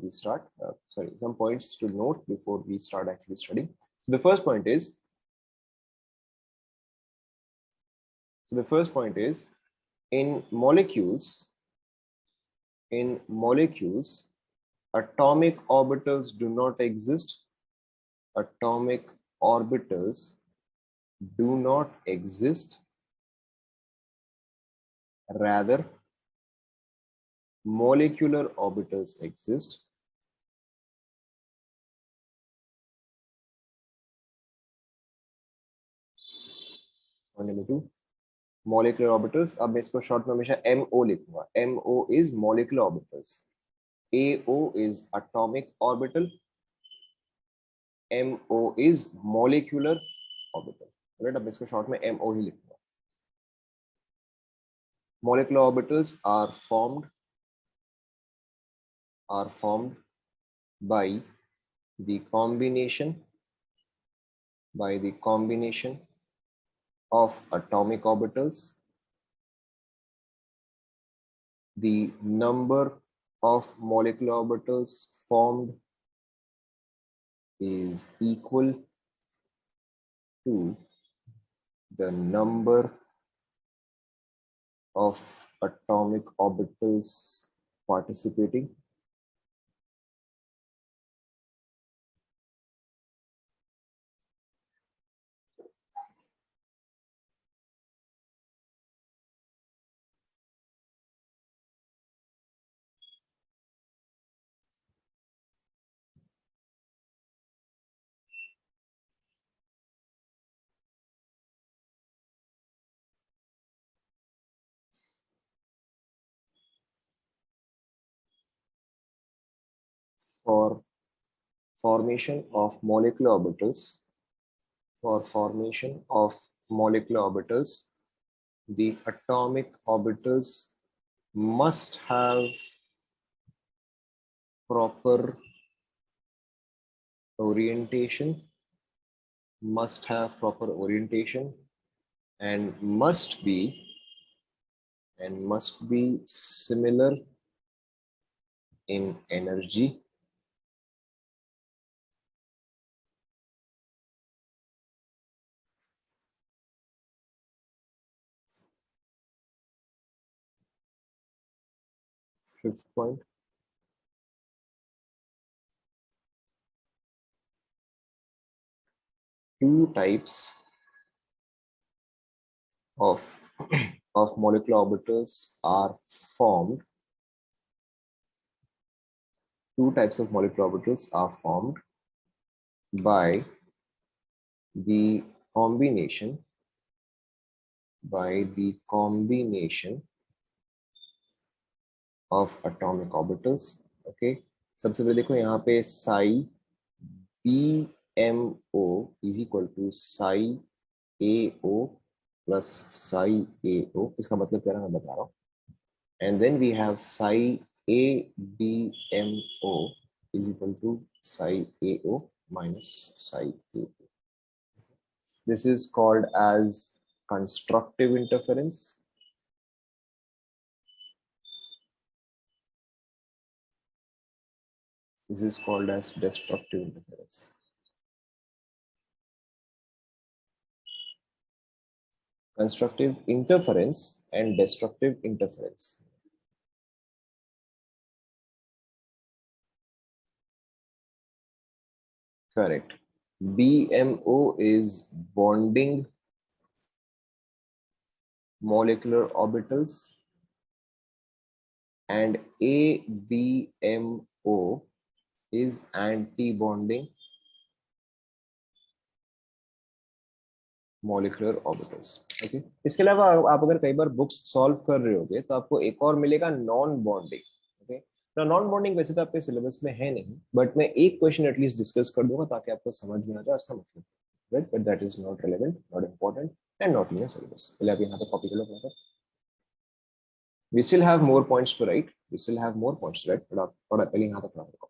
we start, sorry, some points to note before we start actually studying. So the first point is in molecules, atomic orbitals do not exist. Atomic orbitals do not exist. Rather, molecular orbitals exist. Point number 2, molecular orbitals. अब मैं इसको short में हमेशा MO लिखूंगा. MO is molecular orbitals. AO is atomic orbital. MO is molecular orbital. Right, अब इसको short में MO ही लिखूंगा. Molecular orbitals are formed by the combination of atomic orbitals. The number of molecular orbitals formed is equal to the number of atomic orbitals participating. For formation of molecular orbitals, the atomic orbitals must have proper orientation, and must be similar in energy. Fifth point. Two types of of molecular orbitals are formed. Two types of molecular orbitals are formed by the combination of atomic orbitals. Okay, सबसे पहले देखो यहाँ पे psi BMO is equal to psi AO plus psi AO. इसका मतलब क्या है मैं बता रहा हूँ. And then we have psi ABMO is equal to psi AO minus psi AO. This is called as constructive interference. This is called as destructive interference. Constructive interference and destructive interference. Correct. BMO is bonding molecular orbitals and ABMO is anti-bonding molecular orbitals. Okay. इसके अलावा आप अगर कई बार books solve कर रहे होगे तो आपको एक और मिलेगा नॉन बॉन्डिंग. ओके, तो नॉन बॉन्डिंग वैसे तो आपके सिलेबस में है नहीं, बट मैं एक क्वेश्चन एटलीस्ट डिस्कस कर दूंगा ताकि आपको समझ में आ जाए इसका मतलब. Right, but that is not relevant, not important and not in your syllabus. पहले आप यहाँ तक कॉपी कर लो अपना. We still have more points to write. but आप थोड़ा पहले यहाँ तक कॉपी.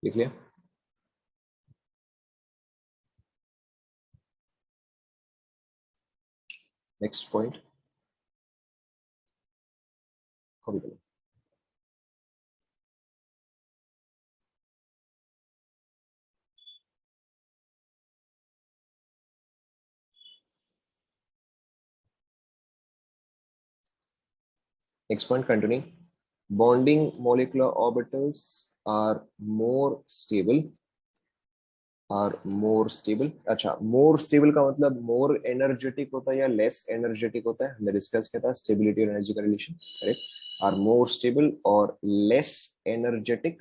लिख लिया. नेक्स्ट पॉइंट कॉपी करो. Next point, continuing. Bonding molecular orbitals are more stable. अच्छा, more stable का मतलब more energetic होता है या less energetic होता है. हमने डिस्कस किया था स्टेबिलिटी और एनर्जी का relation. Correct. Are more stable or less energetic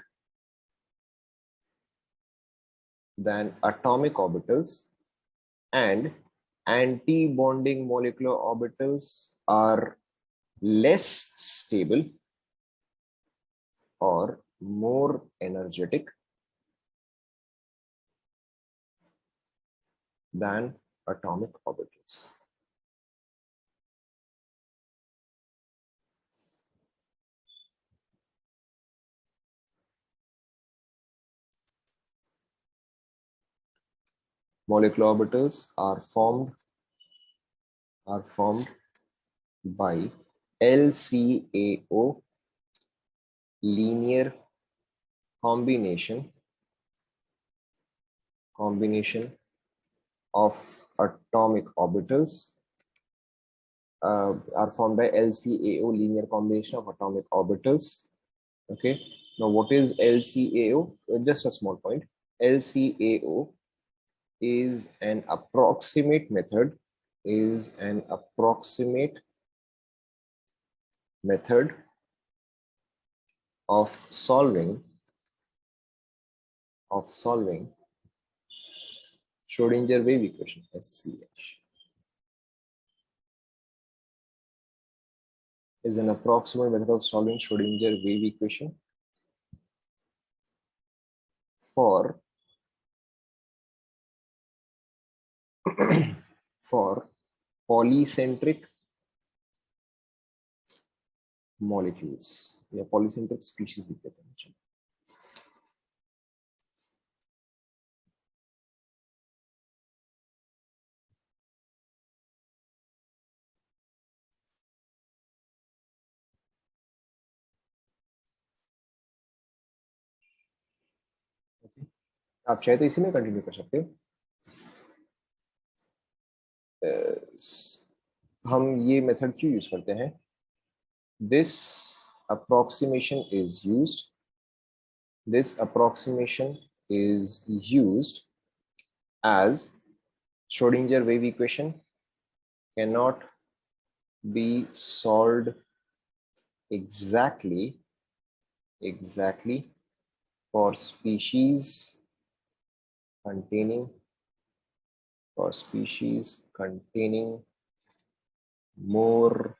than atomic orbitals, and anti-bonding molecular orbitals are less stable or more energetic than atomic orbitals. Molecular orbitals are formed by LCAO, linear combination of atomic orbitals, are formed by LCAO, linear combination of atomic orbitals. Okay, now what is LCAO? Just a small point. LCAO is an approximate method of solving Schrodinger wave equation, SCH. Is an approximate method of solving Schrodinger wave equation for polycentric molecules या polycentric species लिख देते हैं. आप चाहे तो इसी में continue कर सकते हो। हम ये मेथड क्यों यूज करते हैं? This approximation is used this approximation is used as Schrodinger wave equation cannot be solved exactly for species containing more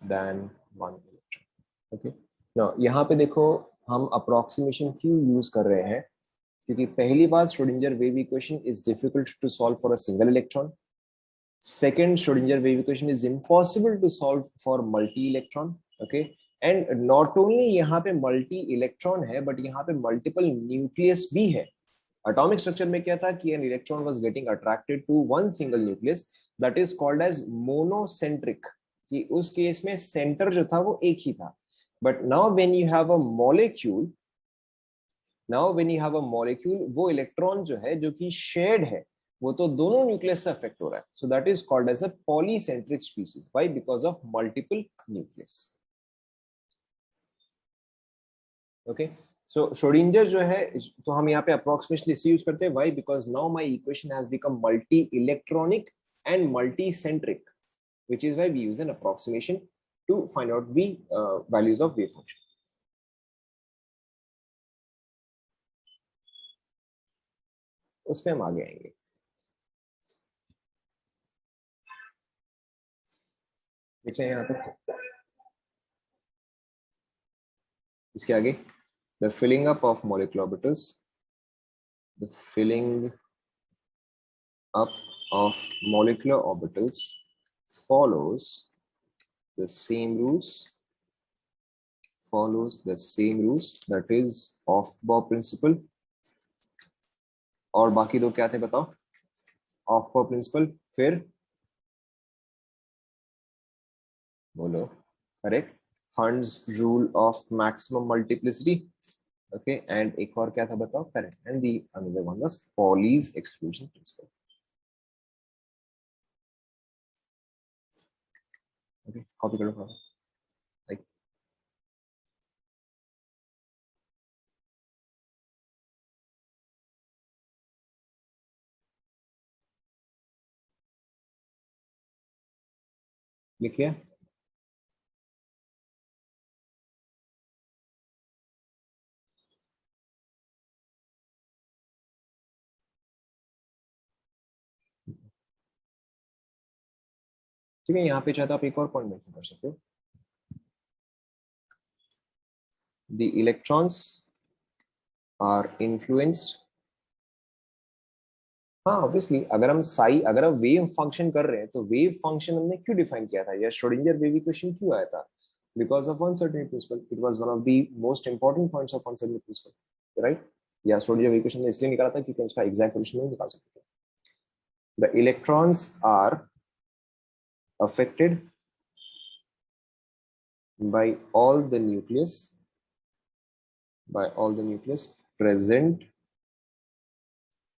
than one electron. Okay. Now यहाँ पे देखो हम approximation क्यों यूज कर रहे हैं? क्योंकि पहली बात, Schrodinger wave equation is difficult to solve for a single electron. Second, Schrodinger wave equation is impossible to solve for multi-electron. Okay. And not only यहाँ पे multi-electron है, but यहाँ पे multiple nucleus भी है. Atomic structure में क्या था कि an electron was getting attracted to one single nucleus that is called as monocentric. कि उस केस में center जो था वो एक ही था. But now when you have a molecule, वो इलेक्ट्रॉन जो है जो कि शेयर्ड है, वो तो दोनों न्यूक्लियस से अफेक्ट हो रहा है. So that is called as a polycentric species. Why? Because of multiple nucleus. Okay. So Schrodinger जो है, तो हम यहाँ पे अप्रोक्सीमेटली इसे यूज करते हैं. Why? Because now my equation has become multi electronic and multi centric, which is why we use an approximation to find out the values of wave function. उसमें हम आगे आएंगे. देखिए यहाँ तक. इसके आगे, the filling up of molecular orbitals, the filling up of molecular orbitals follows the same rules, that is Aufbau principle. और बाकी दो क्या थे बताओ? Aufbau principle, फिर बोलो. Correct. Hund's rule of maximum multiplicity. Okay, and एक और क्या था बताओ? Correct. And the another one was Pauli's exclusion principle. Okay, copy करो. Like, लिख लिया? ठीक है. यहाँ पे चाहते आप एक और पॉइंट मेंशन कर सकते हो. The electrons are influenced. हाँ, ऑब्वियसली अगर हम वेव फंक्शन कर रहे हैं तो वेव फंक्शन हमने क्यों डिफाइन किया था, या श्रोडिंगर वेव इक्वेशन क्यों आया था? Because of uncertainty principle. It was one of the most important points of uncertainty principle, right? या श्रोडिंगर वेव इक्वेशन ने इसलिए निकाला था क्योंकि उसका एग्जैक्ट सोल्यूशन नहीं निकाल सकते थे. The electrons are affected by all the nucleus present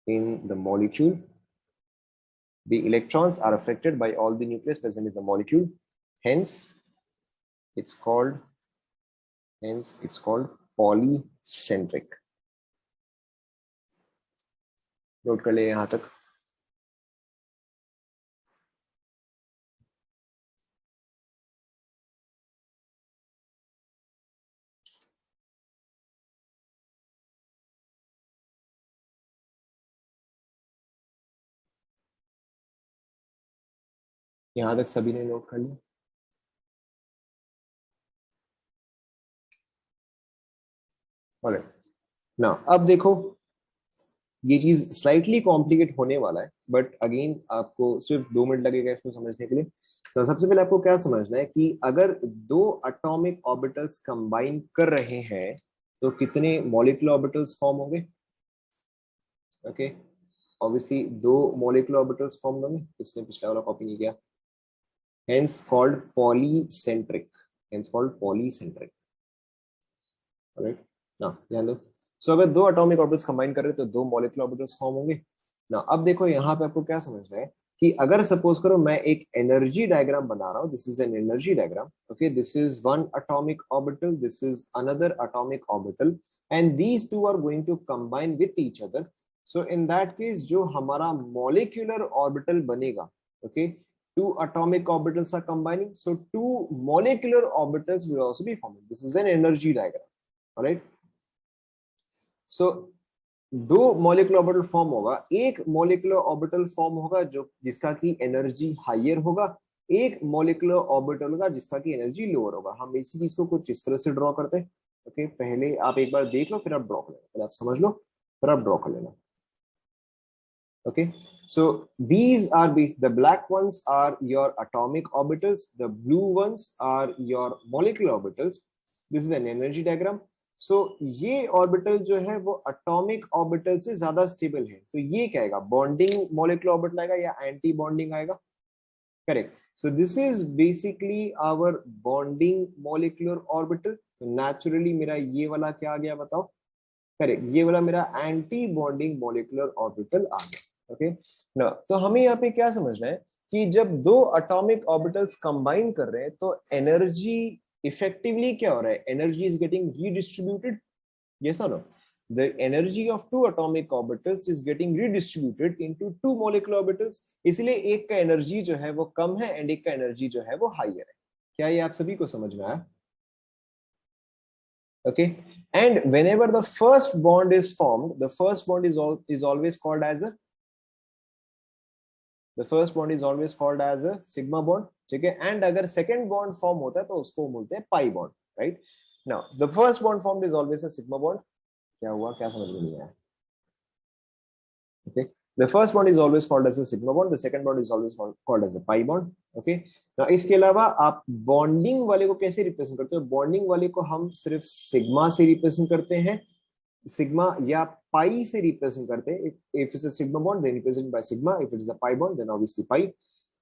in the molecule. The electrons are affected by all the nucleus present in the molecule. Hence it's called polycentric. Note कर ले यहां तक. यहां तक सभी ने नोट कर लिया? ऑलराइट. नाउ अब देखो, ये चीज स्लाइटली कॉम्प्लिकेट होने वाला है, बट अगेन आपको सिर्फ 2 मिनट लगेगा इसको समझने के लिए. तो सबसे पहले आपको क्या समझना है कि अगर दो एटॉमिक ऑर्बिटल्स कंबाइन कर रहे हैं तो कितने मॉलिक्यूलर ऑर्बिटल्स फॉर्म होंगे? Okay. Obviously 2 molecular orbitals form होंगे. इसने पिछला वाला कॉपी नहीं किया. Hence called polycentric. Alright. Now ध्यान दो. सो अगर दो एटॉमिक ऑर्बिटल्स कंबाइन कर रहे हैं तो दो मॉलिक्यूलर ऑर्बिटल्स फॉर्म होंगे ना। अब देखो यहाँ पे आपको क्या समझना है कि अगर सपोज करो मैं एक एनर्जी डायग्राम बना रहा हूँ, this is an energy diagram, okay, this is one atomic orbital, this is another atomic orbital, and these two are going to combine with each other. So in that case जो हमारा molecular orbital बनेगा, okay, two atomic orbitals are combining, so two molecular orbitals will also be forming. This is an energy diagram, all right? So दो molecular orbital form होगा, एक molecular orbital form होगा जो जिसका की एनर्जी हायर होगा, एक मॉलिक्यूलर ऑर्बिटल होगा जिसका की एनर्जी लोअर होगा। हम इसी चीज को कुछ इस तरह से ड्रॉ करते हैं, ओके, पहले आप एक बार देख लो फिर आप ड्रॉ कर लेना, पहले आप समझ लो फिर आप ड्रॉ कर लेना। Okay, so these are the black ones are your atomic orbitals, the blue ones are your molecular orbitals. This is an energy diagram. So ये ऑर्बिटल जो है वो एटॉमिक ऑर्बिटल से ज्यादा स्टेबल है, तो ये क्या आएगा, बॉन्डिंग मॉलिक्यूलर ऑर्बिटल आएगा या एंटी बॉन्डिंग आएगा, correct. So this is basically our bonding molecular orbital. तो नेचुरली मेरा ये वाला क्या आ गया बताओ, करेक्ट, ये वाला मेरा एंटी बॉन्डिंग मॉलिक्यूलर ऑर्बिटल आ गया, ओके ना। तो हमें यहाँ पे क्या समझना है कि जब दो एटॉमिक ऑर्बिटल्स कंबाइन कर रहे हैं तो एनर्जी इफेक्टिवली क्या हो रहा है, energy is getting redistributed, yes और no, the energy of two atomic orbitals is getting redistributed into two molecular orbitals, इसलिए एक का एनर्जी जो है वो कम है एंड एक का एनर्जी जो है वो हायर है। क्या ये आप सभी को समझ में आया? Okay, and whenever the first bond is formed, the first bond is always called as a, the first bond is always called as a sigma bond, ठीक है। एंड अगर सेकंड बॉन्ड फॉर्म होता है तो उसको बोलते हैं pi bond, right. Now the first bond formed is always a sigma bond. क्या हुआ, क्या समझ में नहीं आया? Okay, the first bond is always called as a sigma bond, the second bond is always called as a pi bond, okay। now इसके अलावा आप बॉन्डिंग वाले को कैसे रिप्रेजेंट करते हो, बॉन्डिंग वाले को हम सिर्फ सिग्मा से रिप्रेजेंट करते हैं, सिग्मा या पाई से रिप्रेजेंट करते हैं। If it's a sigma bond then represent by sigma, if it is a pi bond then obviously pi.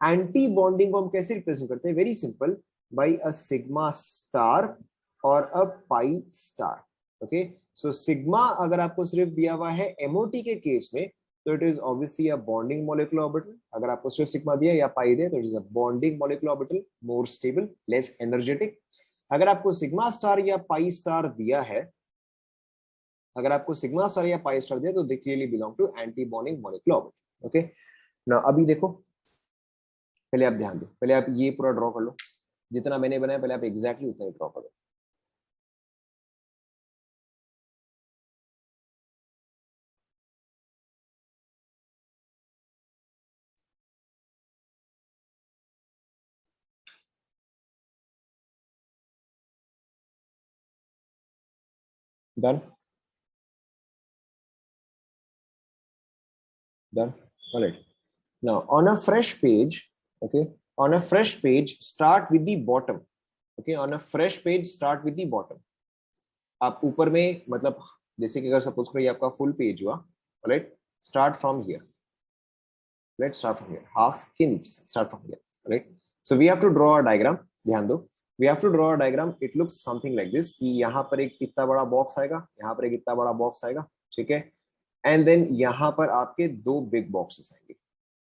Anti bonding को हम कैसे रिप्रेजेंट करते हैं, very simple, by a sigma star और a pi star, okay. So sigma अगर आपको सिर्फ दिया हुआ है एमओटी के केस में तो it is obviously a bonding molecular orbital, अगर आपको सिर्फ सिग्मा दिया या पाई दे तो it is a bonding molecular orbital, more stable, less energetic. अगर आपको सिग्मा स्टार या पाई स्टार दिया है, अगर आपको सिग्मा स्टार या पाई स्टार दिया तो they clearly belong to anti bonding molecular orbital, okay ना। अभी देखो, पहले आप ध्यान दो, पहले आप ये पूरा ड्रॉ कर लो, जितना मैंने बनाया पहले आप एग्जैक्टली उतना ही ड्रॉ करो। Done, done, alright. Now, on a fresh page, okay, on a fresh page, start with the bottom. Okay, on a fresh page, start with the bottom. आप ऊपर में मतलब जैसे कि अगर सपोज करो ये आपका फुल पेज हुआ, right, start from here, let's start from here, half के नीचे से start from here, right. So we have to draw a diagram, ध्यान दो, we have to draw a diagram, it looks something like this, कि यहाँ पर एक इतना बड़ा बॉक्स आएगा, यहाँ पर एक इतना बड़ा बॉक्स आएगा, ठीक है, एंड देन यहाँ पर आपके दो बिग बॉक्सेस आएंगे।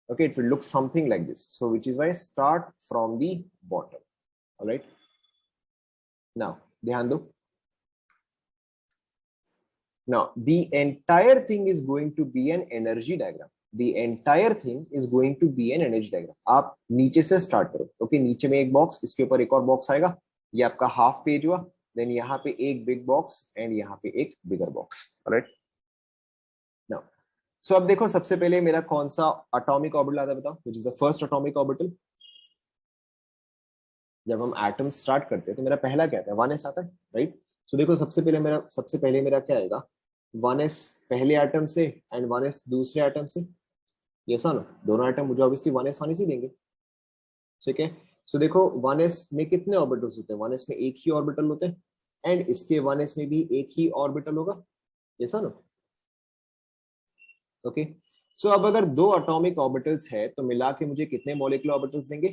Okay, it will look something like this, so which is why start from the bottom, all right। now ध्यान दो, now the entire thing is going to be an energy diagram, the entire thing is going to be an energy diagram। आप नीचे से start करो, okay, नीचे में एक box, इसके ऊपर एक और बॉक्स आएगा, ये आपका हाफ पेज हुआ, देन यहाँ पे एक बिग बॉक्स एंड यहाँ पे एक bigger box, alright. Now so अब देखो, सबसे पहले मेरा कौन सा एटॉमिक ऑर्बिटल आता है बताओ, which is the first atomic orbital. जब हम एटम स्टार्ट करते हैं तो मेरा पहला क्या आता है, 1s आता है, राइट। सो देखो, सबसे पहले मेरा क्या आएगा, 1s पहले एटम से एंड 1s दूसरे एटम से, ये सा ना, दोनों एटम मुझे ऑब्वियसली 1s 1s ही देंगे, ठीक है। सो देखो 1s में कितने ऑर्बिटल्स होते हैं, 1s में एक ही ऑर्बिटल होते हैं, एंड इसके 1s में भी एक ही ऑर्बिटल होगा, ऐसा ना, ओके। सो अब अगर दो एटॉमिक ऑर्बिटल्स है तो मिला के मुझे कितने मॉलिक्यूलर ऑर्बिटल्स देंगे,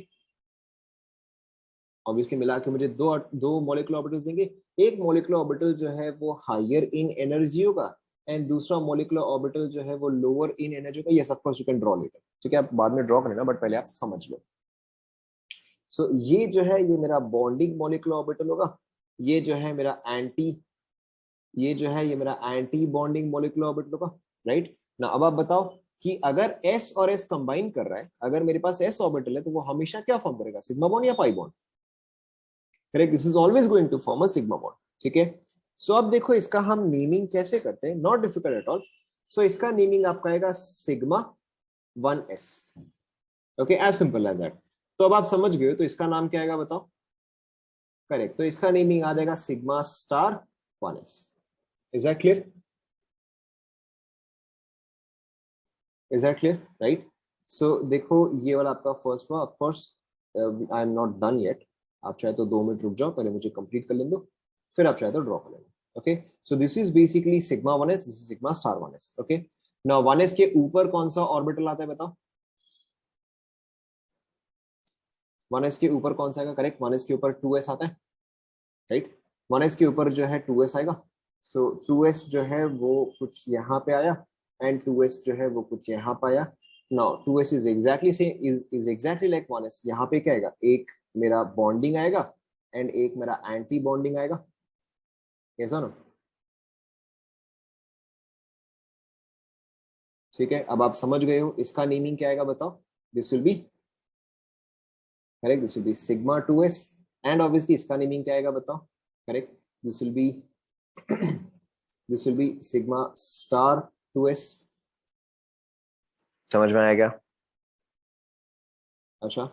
ऑब्वियसली मिला के मुझे दो दो मॉलिक्यूलर ऑर्बिटल्स देंगे। एक मॉलिक्यूलर ऑर्बिटल जो है वो हायर इन एनर्जी होगा एंड दूसरा मॉलिक्यूलर ऑर्बिटल जो है वो लोअर इन एनर्जी होगा। Yes of course you can draw later, ठीक है, आप बाद में ड्रॉ करें बट पहले आप समझ लो। सो ये जो है ये मेरा बॉन्डिंग मॉलिक्यूलर ऑर्बिटल होगा, ये जो है मेरा ये जो है ये मेरा एंटी बॉन्डिंग मॉलिक्यूलर ऑर्बिटल होगा, राइट ना। अब आप बताओ कि अगर s और s कंबाइन कर रहा है, अगर मेरे पास s ऑर्बिटल है तो वो हमेशा क्या फॉर्म करेगा, सिग्मा बॉन्ड या pi bond, correct, this is always going to form a sigma bond, ठीक है। सो अब देखो इसका हम नेमिंग कैसे करते हैं, not difficult at all. So इसका नेमिंग आपका आएगा sigma 1s, okay, as simple as that. तो अब आप समझ गए हो, तो इसका नाम क्या आएगा बताओ, करेक्ट, तो इसका नेमिंग आ जाएगा sigma star 1s। Is that clear, is that clear, right. So देखो ये वाला आपका फर्स्ट हुआ, of course I am not done yet, आप चाहे तो 2 मिनट रुक जाओ, पहले मुझे कंप्लीट कर लेने दो, फिर आप चाहे तो ड्रॉ कर लेना, okay. So this is basically sigma 1s, this is sigma star 1s, okay. Now 1s के ऊपर कौन सा ऑर्बिटल आता है बताओ, 1s के ऊपर कौन सा आएगा, करेक्ट, 1s के ऊपर 2s आता है, राइट, 1s के ऊपर जो है 2s आएगा। सो 2s जो है वो कुछ यहाँ पे आया एंड 2s जो है वो कुछ यहाँ पे आया। नाउ 2s इज एग्जैक्टली से इज एग्जैक्टली लाइक 1s। यहाँ पे क्या आएगा, एक मेरा बॉन्डिंग आएगा एंड एक मेरा एंटी बॉन्डिंग आएगा, कैसा ना, ठीक है। अब आप समझ गए हो, इसका नेमिंग क्या आएगा बताओ, this will be, correct, this will be sigma 2s and obviously इसका नेमिंग क्या आएगा बताओ, correct, this will be this will be sigma star 2s। समझ में आएगा, अच्छा,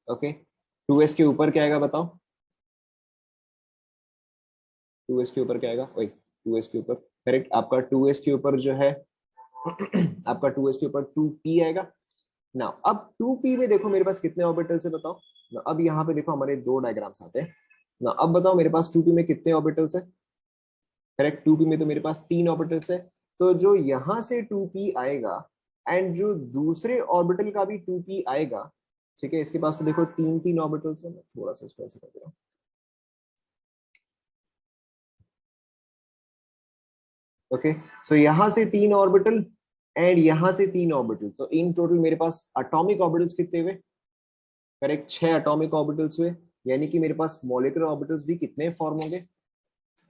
ओके। 2s के ऊपर क्या आएगा बताओ, 2s के ऊपर क्या आएगा, वही 2s के ऊपर, करेक्ट, आपका 2s के ऊपर जो है आपका 2s के ऊपर 2p आएगा। ना अब 2p में देखो मेरे पास कितने ऑर्बिटल्स है बताओ ना। अब यहाँ पे देखो हमारे दो डायग्राम्स आते हैं ना। अब बताओ मेरे पास 2p में कितने ऑर्बिटल्स है, करेक्ट, 2p में तो मेरे पास 3 ऑर्बिटल्स है। तो जो यहां से 2p आएगा एंड जो दूसरे ऑर्बिटल का भी 2p आएगा, ठीक है, इसके पास तो देखो 3 ऑर्बिटल्स है। मैं थोड़ा सा इसको ऐसे कर दे रहा हूँ, ओके। सो यहां से 3 ऑर्बिटल एंड यहां से 3 ऑर्बिटल, तो इन टोटल मेरे पास एटॉमिक ऑर्बिटल्स कितने हुए, करेक्ट, 6 एटॉमिक ऑर्बिटल्स हुए। यानी कि मेरे पास मॉलिक्यूलर ऑर्बिटल्स भी कितने फॉर्म होंगे,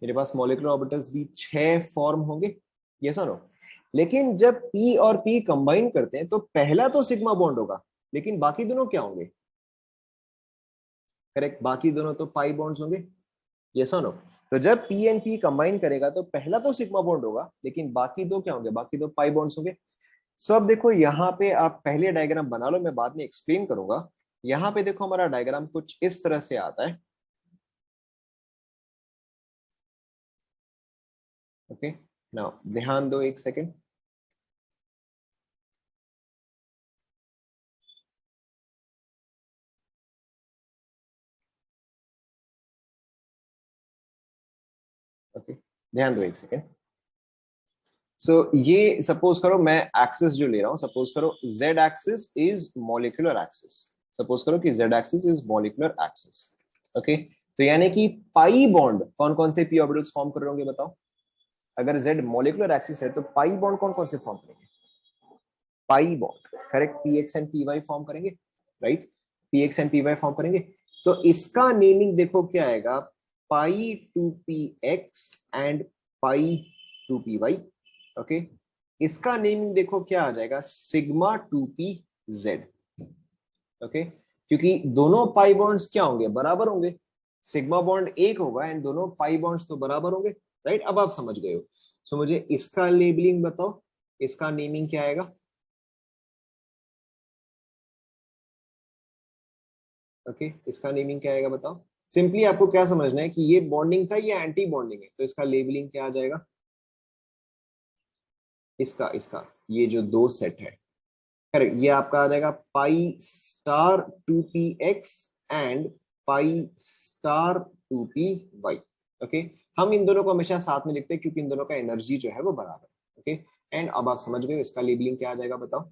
मेरे पास मॉलिक्यूलर ऑर्बिटल्स भी 6 फॉर्म होंगे, ये सर। लेकिन जब p और p कंबाइन करते हैं तो पहला तो सिग्मा बॉन्ड होगा, लेकिन बाकी दोनों क्या होंगे, करेक्ट, बाकी दोनों तो पाई बॉन्ड्स होंगे, ये नो। तो जब p एंड p कंबाइन करेगा तो पहला तो सिग्मा बॉन्ड होगा, लेकिन बाकी दो क्या होंगे, बाकी दो पाई बॉन्ड्स होंगे। सो अब देखो यहाँ पे आप पहले डायग्राम बना लो, मैं बाद में एक्सप्लेन करूंगा। यहाँ पे देखो हमारा डायग्राम कुछ इस तरह से आता है, ओके। नाउ ध्यान दो एक सेकेंड, ओके, ध्यान दो एक सेकेंड। सो ये सपोज करो मैं एक्सिस जो ले रहा हूं, सपोज करो z axis is molecular axis, suppose करो कि z axis is molecular axis, okay. तो यानी कि पाई बॉन्ड कौन कौन से p ऑर्बिटल्स फॉर्म कर रहे होंगे बताओ, अगर z मॉलिक्यूलर एक्सिस है तो पाई बॉन्ड कौन कौन से फॉर्म करेंगे, pi bond, correct, px and py form करेंगे, right, px and py form करेंगे। तो इसका नेमिंग देखो क्या आएगा, pi two p x and pi two p y, okay. इसका नेमिंग देखो क्या आ जाएगा, sigma two p z, okay, क्योंकि दोनों पाई बॉन्ड्स क्या होंगे, बराबर होंगे, सिग्मा बॉन्ड एक होगा एंड दोनों पाई बॉन्ड्स तो बराबर होंगे, राइट। अब आप समझ गए हो। सो मुझे इसका लेबलिंग बताओ, इसका नेमिंग क्या आएगा, ओके, इसका नेमिंग क्या आएगा बताओ। सिंपली आपको क्या समझना है कि ये बॉन्डिंग था, ये एंटी बॉन्डिंग है, तो इसका लेबलिंग क्या आ जाएगा, इसका इसका ये जो दो सेट है, करेक्ट, ये आपका आ जाएगा pi star two p x and pi star two p y, okay. हम इन दोनों को हमेशा साथ में लिखते हैं क्योंकि इन दोनों का एनर्जी जो है वो बराबर है, ओके। एंड अब आप समझ गए इसका लेबलिंग क्या आ जाएगा बताओ,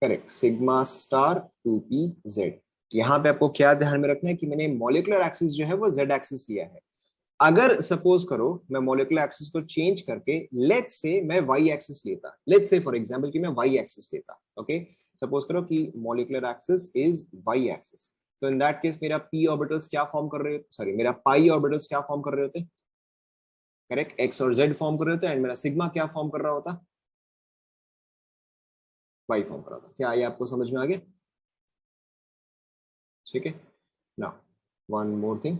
correct, sigma star 2p z। यहाँ पे आपको क्या ध्यान में रखना है कि मैंने मॉलिक्यूलर एक्सिस जो है वो z एक्सिस लिया है। अगर सपोज करो मैं मॉलिक्यूलर एक्सिस को चेंज करके लेट्स से मैं y एक्सिस लेता, लेट्स से फॉर एग्जांपल कि मैं y एक्सिस लेता, ओके, सपोज करो कि molecular axis is y axis, तो इन दैट केस मेरा p ऑर्बिटल्स क्या फॉर्म कर रहे होते, सॉरी मेरा पाई ऑर्बिटल्स क्या फॉर्म कर रहे होते, करेक्ट, x और z फॉर्म कर रहे होते, एंड मेरा सिग्मा क्या फॉर्म कर रहा होता, y फॉर्म कर रहा होता। क्या ये आपको समझ में आ गया? ठीक है, नाउ वन मोर थिंग,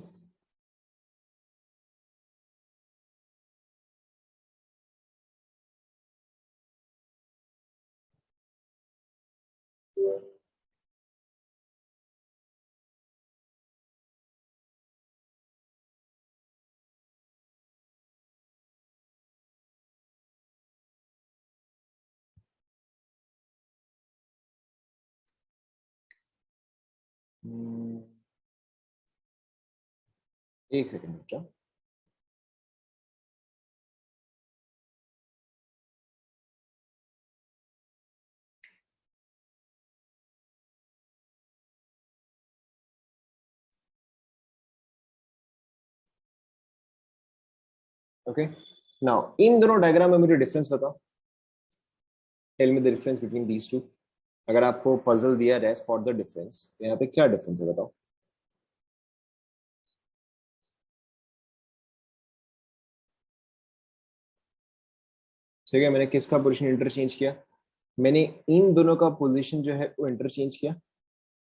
एक सेकेंड बच्चा। ओके, नाउ इन दोनों डायग्राम में मुझे डिफरेंस बताओ, tell me the difference between these two. अगर आपको पजल दिया जाए स्पॉट द डिफरेंस, तो यहाँ पे क्या डिफरेंस है बताओ। ठीक है, मैंने किसका पोजीशन इंटरचेंज किया, मैंने इन दोनों का पोजीशन जो है वो इंटरचेंज किया,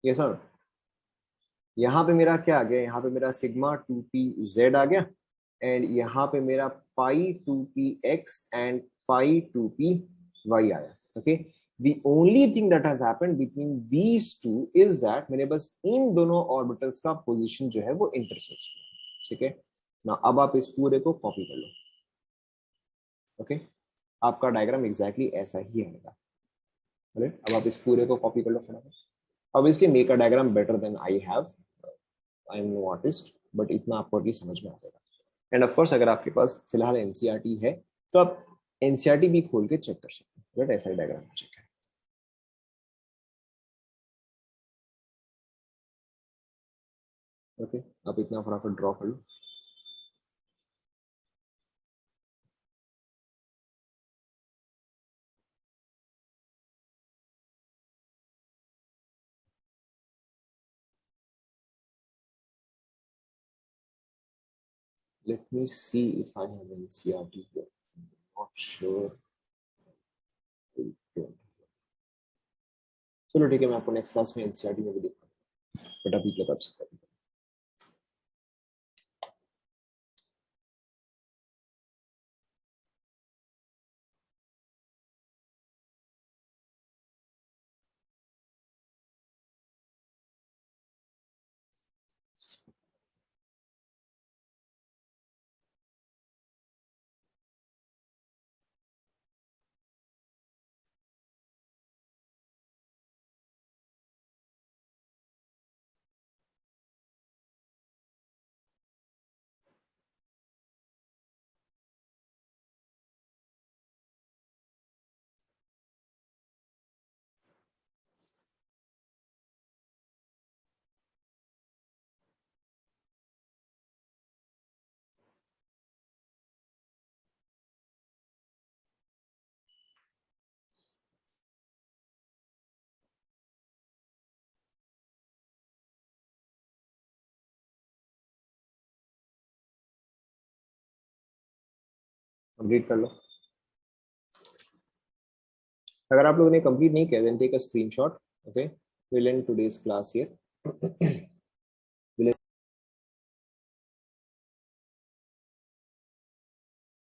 ये सर। यहाँ पे मेरा क्या आ गया, यहाँ पे मेरा सिग्मा 2p z आ गया, एंड यहाँ पे मेरा पाई 2px एंड पाई 2py आया। Okay, the only thing that has happened between these two is that मैंने बस इन दोनों ऑर्बिटल्स का पोजीशन जो है वो इंटरचेंज किया। ठीक है ना, अब आप इस पूरे को कॉपी कर लो। ओके, आपका डायग्राम एग्जैक्टली ऐसा ही आएगा। अब आप इस पूरे को कॉपी कर लो फटाफट। Obviously make a diagram better than I have, I am no artist, but इतना आपको एटलीस्ट समझ में आ जाएगा। एंड ऑफ कोर्स अगर आपके पास फिलहाल एनसीईआरटी है तो आप एनसीईआरटी भी खोल के चेक कर सकते हैं, बट ऐसा ही डायग्राम चेक है। ओके, आप इतना फटाफट ड्रॉ कर लो। Let me see if I have NCERT here. Not sure. चलो ठीक है, मैं आपको नेक्स्ट क्लास में एनसीईआरटी में भी दिखाऊंगा, बट अभी के तब से कंप्लीट कर लो। अगर आप लोगों ने कंप्लीट नहीं किया then take a screenshot. Okay, will end today's class here.